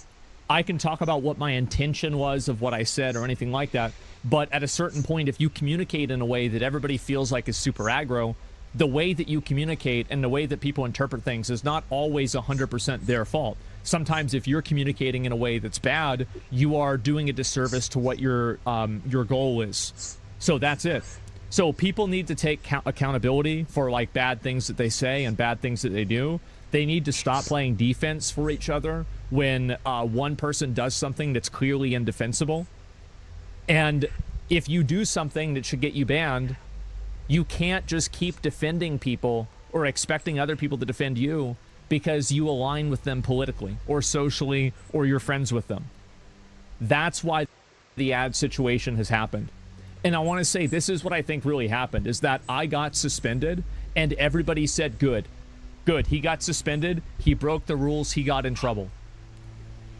I can talk about what my intention was of what I said or anything like that, but at a certain point, if you communicate in a way that everybody feels like is super aggro, the way that you communicate and the way that people interpret things is not always 100% their fault. Sometimes if you're communicating in a way that's bad, you are doing a disservice to what your goal is. So that's it. So people need to take accountability for, like, bad things that they say and bad things that they do. They need to stop playing defense for each other when one person does something that's clearly indefensible. And if you do something that should get you banned, you can't just keep defending people or expecting other people to defend you because you align with them politically or socially or you're friends with them. That's why the ad situation has happened. And I want to say this is what I think really happened, is that I got suspended and everybody said good. Good, he got suspended, he broke the rules, he got in trouble.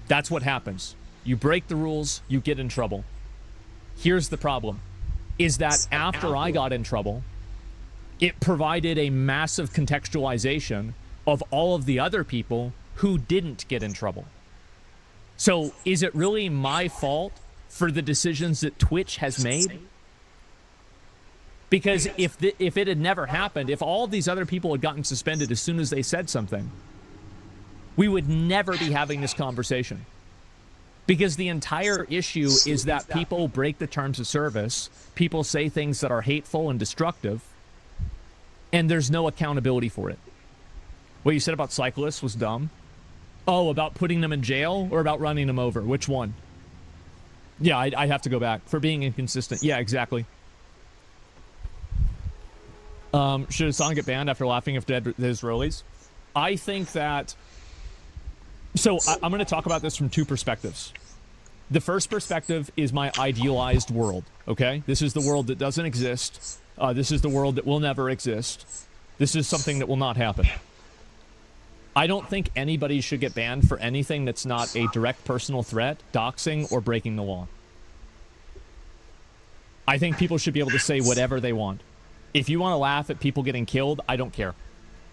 That's what happens. You break the rules, you get in trouble. Here's the problem, is that after I got in trouble, it provided a massive contextualization of all of the other people who didn't get in trouble. So is it really my fault for the decisions that Twitch has made? Because if it had never happened, if all these other people had gotten suspended as soon as they said something, we would never be having this conversation. Because the entire issue is that people break the terms of service, people say things that are hateful and destructive, and there's no accountability for it. What you said about cyclists was dumb. Oh, about putting them in jail or about running them over? Which one? Yeah, I'd have to go back. For being inconsistent. Yeah, exactly. Should Hassan get banned after laughing at the Israelis? I think that... So I'm going to talk about this from two perspectives. The first perspective is my idealized world, okay? This is the world that doesn't exist. This is the world that will never exist. This is something that will not happen. I don't think anybody should get banned for anything that's not a direct personal threat, doxing, or breaking the law. I think people should be able to say whatever they want. If you want to laugh at people getting killed, I don't care.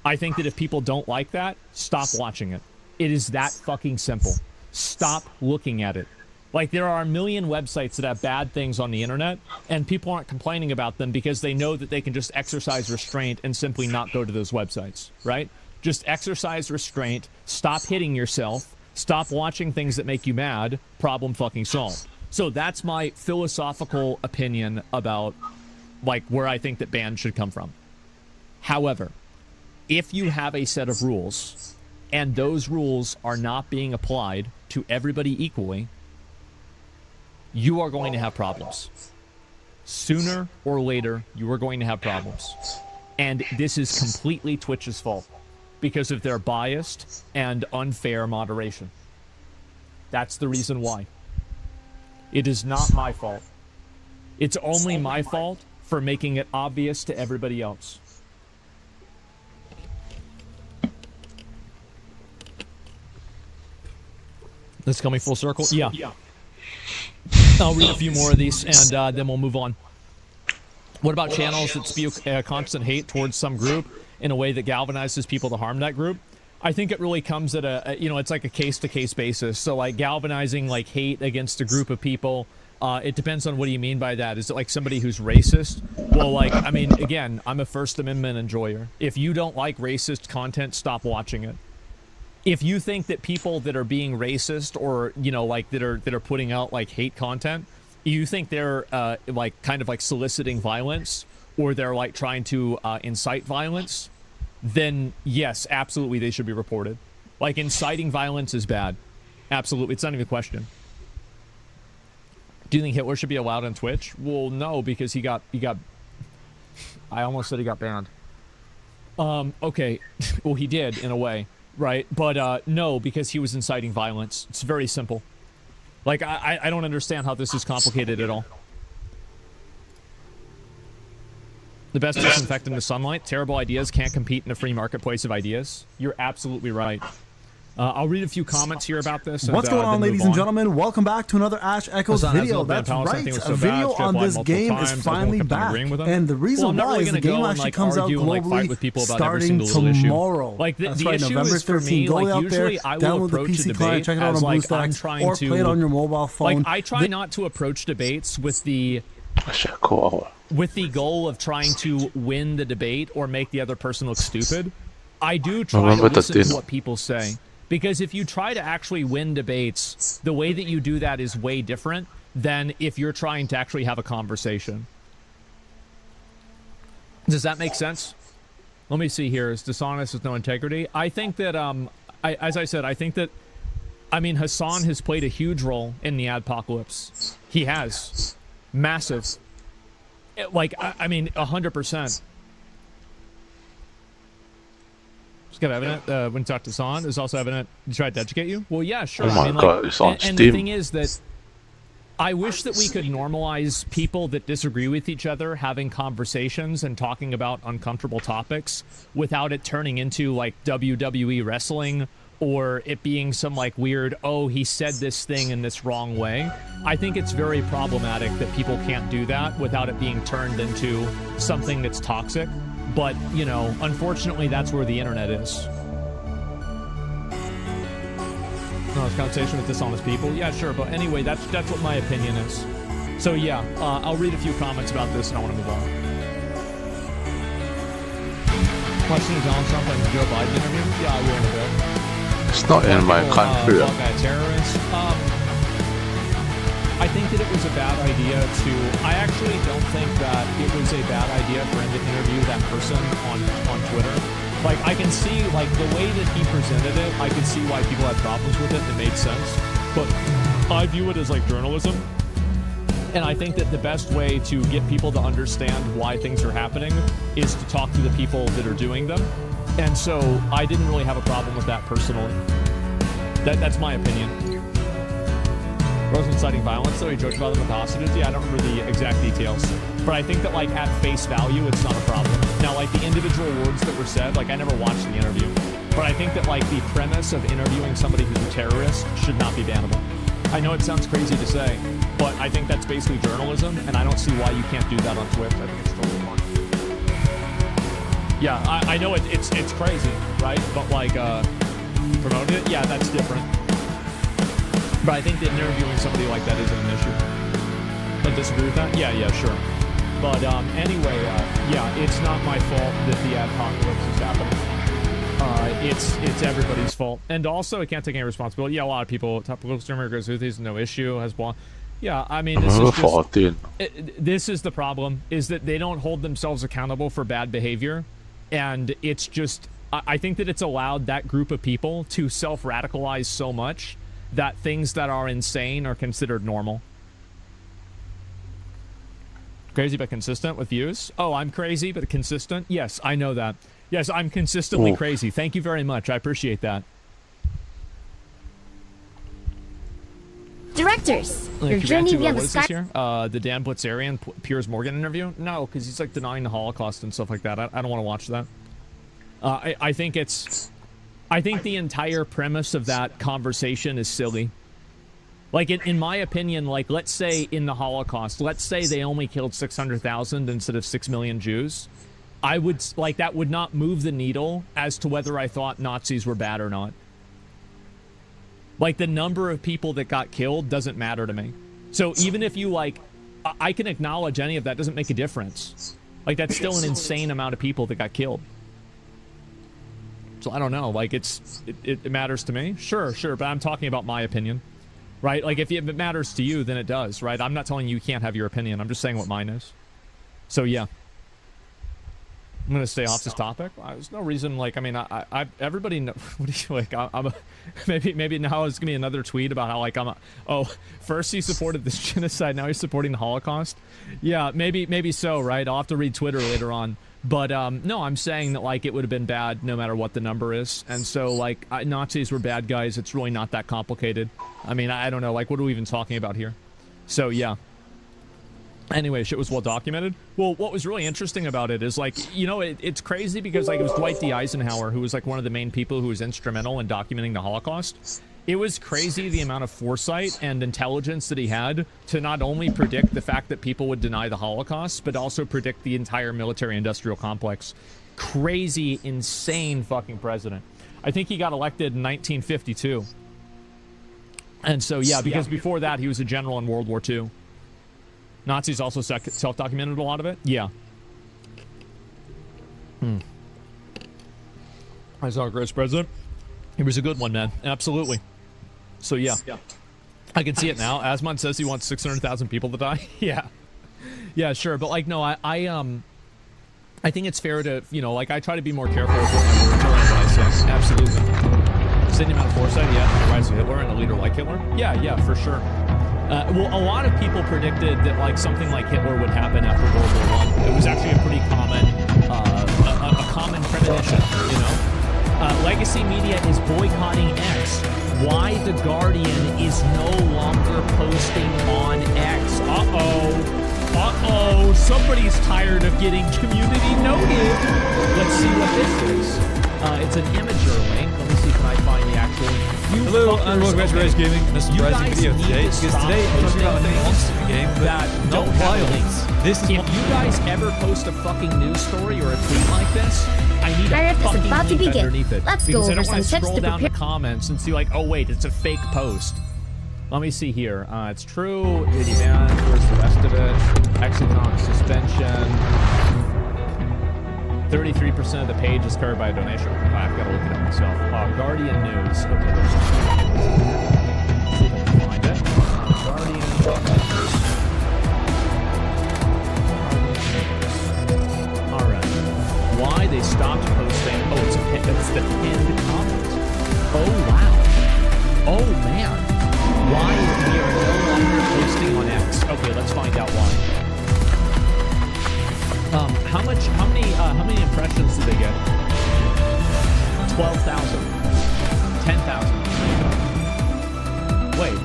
I think that if people don't like that, stop watching it. It is that fucking simple. Stop looking at it. Like, there are a million websites that have bad things on the internet, and people aren't complaining about them because they know that they can just exercise restraint and simply not go to those websites, right? Just exercise restraint, stop hitting yourself, stop watching things that make you mad, problem fucking solved. So that's my philosophical opinion about, like, where I think that bans should come from. However, if you have a set of rules, and those rules are not being applied to everybody equally, you are going to have problems. Sooner or later, you are going to have problems. And this is completely Twitch's fault because of their biased and unfair moderation. That's the reason why. It is not my fault. It's only my fault for making it obvious to everybody else. This coming full circle? Yeah. I'll read a few more of these, and then we'll move on. What about channels that spew constant hate towards some group in a way that galvanizes people to harm that group? I think it really comes at it's like a case-to-case basis. So, like, galvanizing, like, hate against a group of people, it depends on what do you mean by that. Is it, like, somebody who's racist? Well, like, I mean, again, I'm a First Amendment enjoyer. If you don't like racist content, stop watching it. If you think that people that are being racist or, you know, like, that are putting out, like, hate content, you think they're, like, kind of, like, soliciting violence or they're, like, trying to incite violence, then yes, absolutely they should be reported. Like, inciting violence is bad. Absolutely. It's not even a question. Do you think Hitler should be allowed on Twitch? Well, no, because he got I almost said he got banned. Okay. Well, he did in a way, right? But no, because he was inciting violence. It's very simple. Like, I don't understand how this is complicated at all. The best disinfectant is sunlight. Terrible ideas can't compete in a free marketplace of ideas. You're absolutely right. I'll read a few comments here about this. And, what's going on, ladies and gentlemen? Welcome back to another Ash Echoes video. That's right. A video on this game is finally back. And the reason why is the game actually comes out globally starting tomorrow. Like, that's right, November 13th. Go out there, download the PC client, check it out on BlueStacks, or play it on your mobile phone. Like, I try not to approach debates with the goal of trying to win the debate or make the other person look stupid. I do try to listen to what people say. Because if you try to actually win debates, the way that you do that is way different than if you're trying to actually have a conversation. Does that make sense? Let me see here. Is dishonest with no integrity? I think that, as I said, I think that, I mean, Hassan has played a huge role in the adpocalypse. He has. Massive. Like, I mean, 100%. Just got evident when you talked to San. Is also evident you tried to educate you. Well, yeah, sure. Oh my God, it's on and Steam. the thing is that I wish that we could normalize people that disagree with each other having conversations and talking about uncomfortable topics without it turning into like WWE wrestling or it being some like weird, oh, he said this thing in this wrong way. I think it's very problematic that people can't do that without it being turned into something that's toxic. But, you know, unfortunately, that's where the internet is. No, it's conversation with dishonest people. Yeah, sure. But anyway, that's what my opinion is. So, yeah, I'll read a few comments about this and I want to move on. Watching Donald Trump and Joe Biden interview? Yeah, I will in a bit. It's not in my country. Terrorist. I think that it was a bad idea to. I actually don't think that it was a bad idea for him to interview that person on Twitter. Like, I can see, like, the way that he presented it, I can see why people had problems with it. It made sense. But I view it as, like, journalism. And I think that the best way to get people to understand why things are happening is to talk to the people that are doing them. And so I didn't really have a problem with that personally. That's my opinion. Rose inciting violence, though, he joked about them with hostages. Yeah, I don't remember the exact details. But I think that, like, at face value, it's not a problem. Now, like, the individual words that were said, like, I never watched the interview. But I think that, like, the premise of interviewing somebody who's a terrorist should not be bannable. I know it sounds crazy to say, but I think that's basically journalism, and I don't see why you can't do that on Twitch. I think it's totally fine. Yeah, I know it's crazy, right? But, like, promoting it, yeah, that's different. But I think that interviewing somebody like that isn't an issue. Don't disagree with that? Yeah, sure. But anyway, yeah, it's not my fault that the apocalypse is happening. It's everybody's fault. And also, I can't take any responsibility. Yeah, a lot of people, topical streamer goes with these, no issue, has blah. Yeah, I mean, this is the problem, is that they don't hold themselves accountable for bad behavior. And it's just, I think that it's allowed that group of people to self-radicalize so much that things that are insane are considered normal. Crazy but consistent with views? Oh, I'm crazy but consistent? Yes, I know that. Yes, I'm consistently crazy. Thank you very much. I appreciate that. Directors, your journey beyond the sky. The Dan Blitzerian Piers Morgan interview? No, because he's like denying the Holocaust and stuff like that. I don't want to watch that. I think the entire premise of that conversation is silly. Like, in my opinion, like, let's say in the Holocaust, let's say they only killed 600,000 instead of 6 million Jews. I would, like, that would not move the needle as to whether I thought Nazis were bad or not. Like, the number of people that got killed doesn't matter to me. So even if you, like, I can acknowledge any of that doesn't make a difference. Like, that's still an insane amount of people that got killed. So I don't know, like, it matters to me? Sure, but I'm talking about my opinion, right? Like, if it matters to you, then it does, right? I'm not telling you can't have your opinion. I'm just saying what mine is. So, yeah. I'm going to stay off this topic. There's no reason, like, I mean, everybody knows, what do you, like, maybe now it's going to be another tweet about how, like, first he supported this genocide, now he's supporting the Holocaust. Yeah, maybe so, right? I'll have to read Twitter later on. But, no, I'm saying that, like, it would have been bad no matter what the number is. And so, like, Nazis were bad guys. It's really not that complicated. I mean, I don't know. Like, what are we even talking about here? So, yeah. Anyway, shit was well documented. Well, what was really interesting about it is, like, you know, it's crazy because, like, it was Dwight D. Eisenhower who was, like, one of the main people who was instrumental in documenting the Holocaust. It was crazy the amount of foresight and intelligence that he had to not only predict the fact that people would deny the Holocaust, but also predict the entire military-industrial complex. Crazy, insane fucking president. I think he got elected in 1952. And so, yeah, because before that, he was a general in World War II. Nazis also self-documented a lot of it? Yeah. I saw a great president. He was a good one, man. Absolutely. So, yeah. I can see it now. Asmon says he wants 600,000 people to die. Yeah. Yeah, sure. But, like, no, I think it's fair to, you know, like, I try to be more careful with what my words are and what I say. Absolutely. Same amount of foresight, yeah. The rise of Hitler and a leader like Hitler? Yeah, for sure. Well, a lot of people predicted that, like, something like Hitler would happen after World War I. It was actually a pretty common, a common premonition, you know? Legacy Media is boycotting X. Why the Guardian is no longer posting on X. Uh-oh, somebody's tired of getting community noted. Let's see what this is. It's an Imager link. Let me see, can I find the actual... Hello, and welcome to Rise Gaming. Mr. Rising video today, because today I'm talking about a new monster game that don't have links. If you guys ever post a fucking news story or a tweet like this, I need a fucking link underneath it. Let's because go I don't over want to some tips scroll to down the prepare. comments and see like, oh wait, it's a fake post. Let me see here. It's true. Itty ban. Where's the rest of it? Exicon suspension. 33% of the page is covered by a donation. I've got to look it up myself. Guardian News. Okay, there's some. See if I can find it. Guardian News. All right. Why they stopped posting? Oh, it's the pinned comment. Oh wow. Oh man. Why we are no longer posting on X? Okay, let's find out why. How many impressions did they get? 12,000. 10,000. Wait.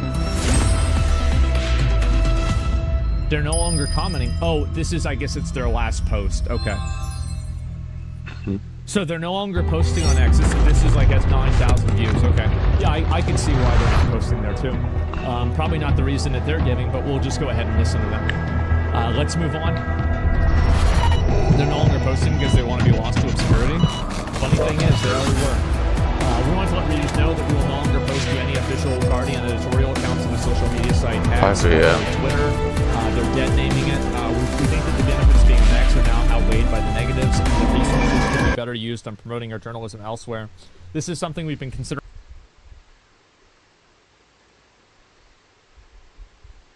They're no longer commenting. Oh, this is, I guess it's their last post. Okay. So they're no longer posting on X. This is like has 9,000 views. Okay. Yeah, I can see why they're not posting there too. Probably not the reason that they're giving, but we'll just go ahead and listen to them. Let's move on. They're no longer posting because they want to be lost to obscurity. Funny thing is, they already were. We want to let readers know that we will no longer post to any official Guardian editorial accounts on the social media site X or Twitter. They're dead naming it. We think that the benefits of being on X are now outweighed by the negatives, and the resources could be better used on promoting our journalism elsewhere. This is something we've been considering.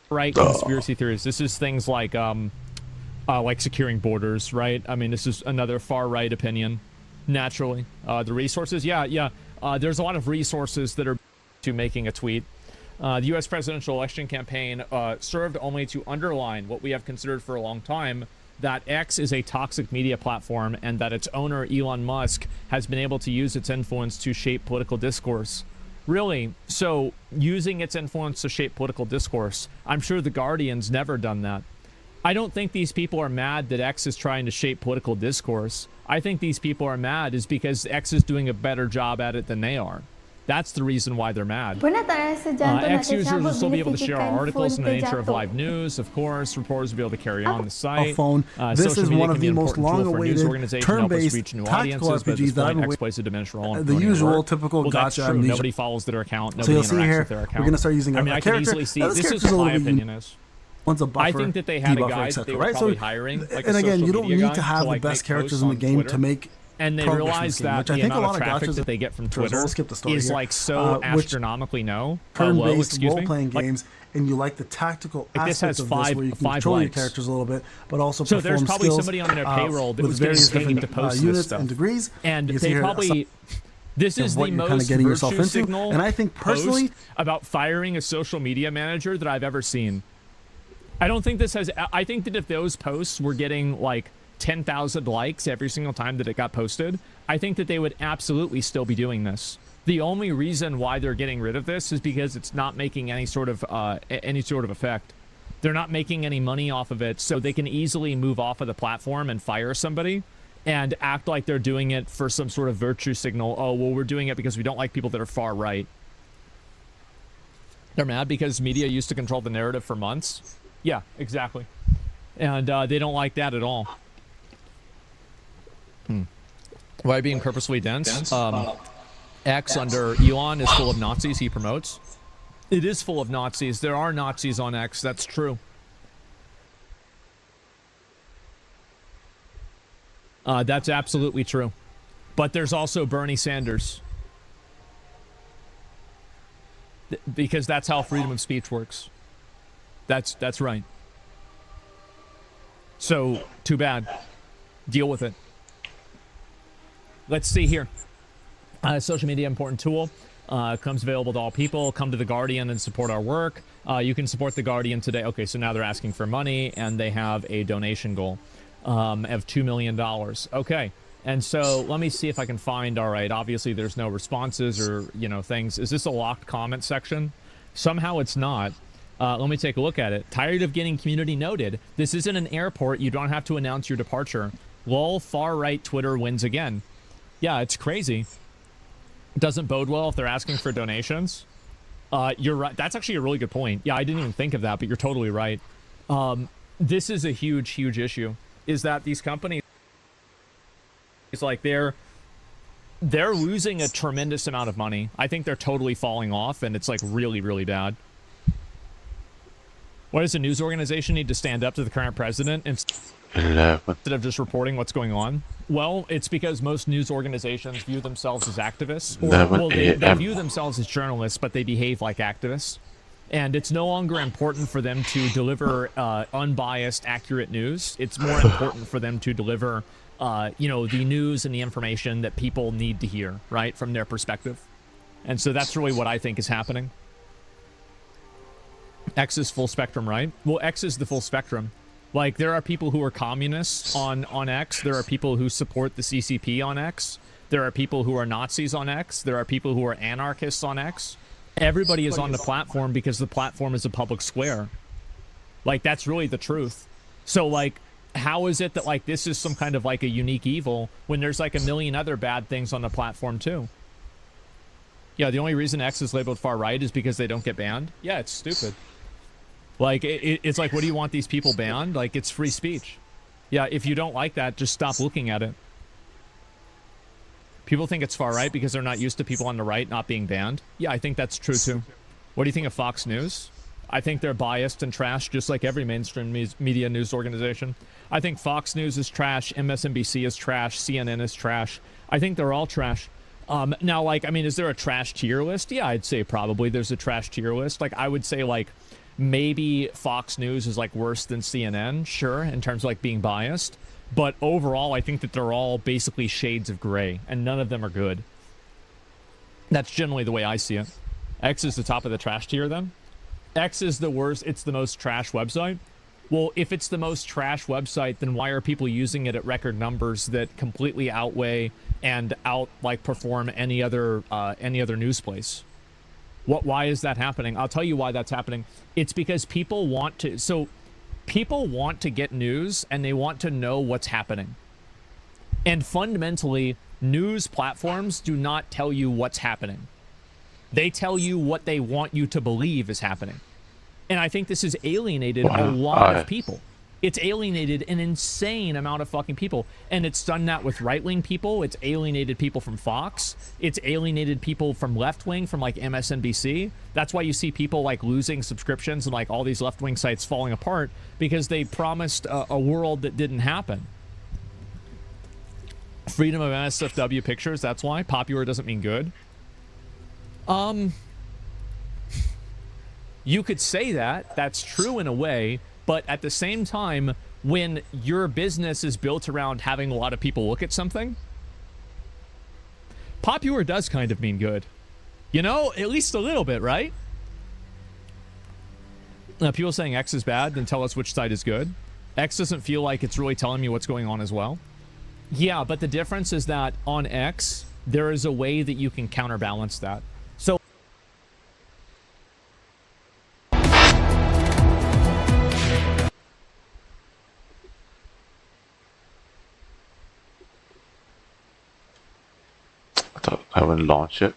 Right, conspiracy theories. This is things like securing borders, right? I mean, this is another far-right opinion, naturally. The resources, there's a lot of resources that are to making a tweet. The U.S. presidential election campaign served only to underline what we have considered for a long time, that X is a toxic media platform and that its owner, Elon Musk, has been able to use its influence to shape political discourse. Really? So, using its influence to shape political discourse, I'm sure the Guardian's never done that. I don't think these people are mad that X is trying to shape political discourse. I think these people are mad is because X is doing a better job at it than they are. That's the reason why they're mad. X users will still be able to share our articles in the nature of live news. Of course, reporters will be able to carry on the site. This is one of the most long-awaited turn-based tactical RPGs that I've been waiting. The usual, typical gotcha amnesia. Nobody follows their account. So Nobody you'll see interacts here, with their account. we're going to start using a I character. can easily see. This This is character's a what little my bit opinion is. One's a buffer, I think that they had a debuffer, guy etc., that they were right? probably So, hiring, like a and again, social you don't media need guy to have the like, best make characters posts in the on game Twitter. to make And they progress in realized this game, that which I the think a amount lot of of traffic gotchas that they get from so we'll Twitter skip the story is here, like so which astronomically low. turn-based role-playing games, and you like the tactical Like this aspect has of this, where you can control your likes. characters a little bit, but also So perform there's probably skills, somebody on their payroll that with was getting various paid different to post this units stuff. and degrees. And You see they here probably... This is what the you're most kinda getting virtue yourself into, signal and I think personally post about firing a social media manager that I've ever seen. I don't think this has... I think that if those posts were getting like 10,000 likes every single time that it got posted, I think that they would absolutely still be doing this. The only reason why they're getting rid of this is because it's not making any sort of effect. They're not making any money off of it, so they can easily move off of the platform and fire somebody and act like they're doing it for some sort of virtue signal. Oh, well, we're doing it because we don't like people that are far right. They're mad because media used to control the narrative for months. Yeah, exactly. And they don't like that at all. Why being purposely dense? X under Elon is full of Nazis he promotes. It is full of Nazis. There are Nazis on X. That's true. That's absolutely true. But there's also Bernie Sanders. Because that's how freedom of speech works. That's right. So, too bad. Deal with it. Let's see here. Social media, important tool. Comes available to all people. Come to the Guardian and support our work. You can support the Guardian today. Okay, so now they're asking for money, and they have a donation goal of $2 million. Okay, And so let me see if I can find, all right, obviously there's no responses or, you know, things. Is this a locked comment section? Somehow it's not. Let me take a look at it. Tired of getting community noted. This isn't an airport. You don't have to announce your departure. Lol, far right Twitter wins again. Yeah, it's crazy. It doesn't bode well if they're asking for donations. You're right. That's actually a really good point. Yeah, I didn't even think of that, but you're totally right. This is a huge, huge issue, is that these companies, it's like they're losing a tremendous amount of money. I think they're totally falling off, and it's like really, really bad. Why does a news organization need to stand up to the current president instead of just reporting what's going on? Well, it's because most news organizations view themselves as activists. Well, they view themselves as journalists, but they behave like activists. And it's no longer important for them to deliver unbiased, accurate news. It's more important for them to deliver, you know, the news and the information that people need to hear, right, from their perspective. And so that's really what I think is happening. X is full spectrum, right? Well, X is the full spectrum. Like, there are people who are communists on X. There are people who support the CCP on X. There are people who are Nazis on X. There are people who are anarchists on X. Everybody is on the platform because the platform is a public square. Like, that's really the truth. So, like, how is it that, like, this is some kind of, like, a unique evil when there's, like, a million other bad things on the platform, too? Yeah, the only reason X is labeled far right is because they don't get banned? Yeah, it's stupid. Like, it's like, what do you want these people banned? Like, it's free speech. Yeah, if you don't like that, just stop looking at it. People think it's far right because they're not used to people on the right not being banned. Yeah, I think that's true, too. What do you think of Fox News? I think they're biased and trash, just like every mainstream media news organization. I think Fox News is trash, MSNBC is trash, CNN is trash. I think they're all trash. Now, like, I mean, is there a trash tier list? Yeah, I'd say probably there's a trash tier list. Like, I would say, like, maybe Fox News is, like, worse than CNN, sure, in terms of, like, being biased. But overall, I think that they're all basically shades of gray, and none of them are good. That's generally the way I see it. X is the top of the trash tier, then? X is the worst, it's the most trash website? Well, if it's the most trash website, then why are people using it at record numbers that completely outweigh and perform any other news place? Why is that happening? I'll tell you why that's happening. It's because people want to... So, people want to get news, and they want to know what's happening. And fundamentally, news platforms do not tell you what's happening. They tell you what they want you to believe is happening. And I think this has alienated a lot of people. It's alienated an insane amount of fucking people. And it's done that with right-wing people. It's alienated people from Fox. It's alienated people from left-wing, from, like, MSNBC. That's why you see people, like, losing subscriptions and, like, all these left-wing sites falling apart, because they promised a world that didn't happen. Freedom of NSFW pictures, that's why. Popular doesn't mean good. You could say that. That's true in a way. But at the same time, when your business is built around having a lot of people look at something, popular does kind of mean good. You know, at least a little bit, right? Now, people saying X is bad, then tell us which side is good. X doesn't feel like it's really telling me what's going on as well. Yeah, but the difference is that on X, there is a way that you can counterbalance that. So I haven't launched it.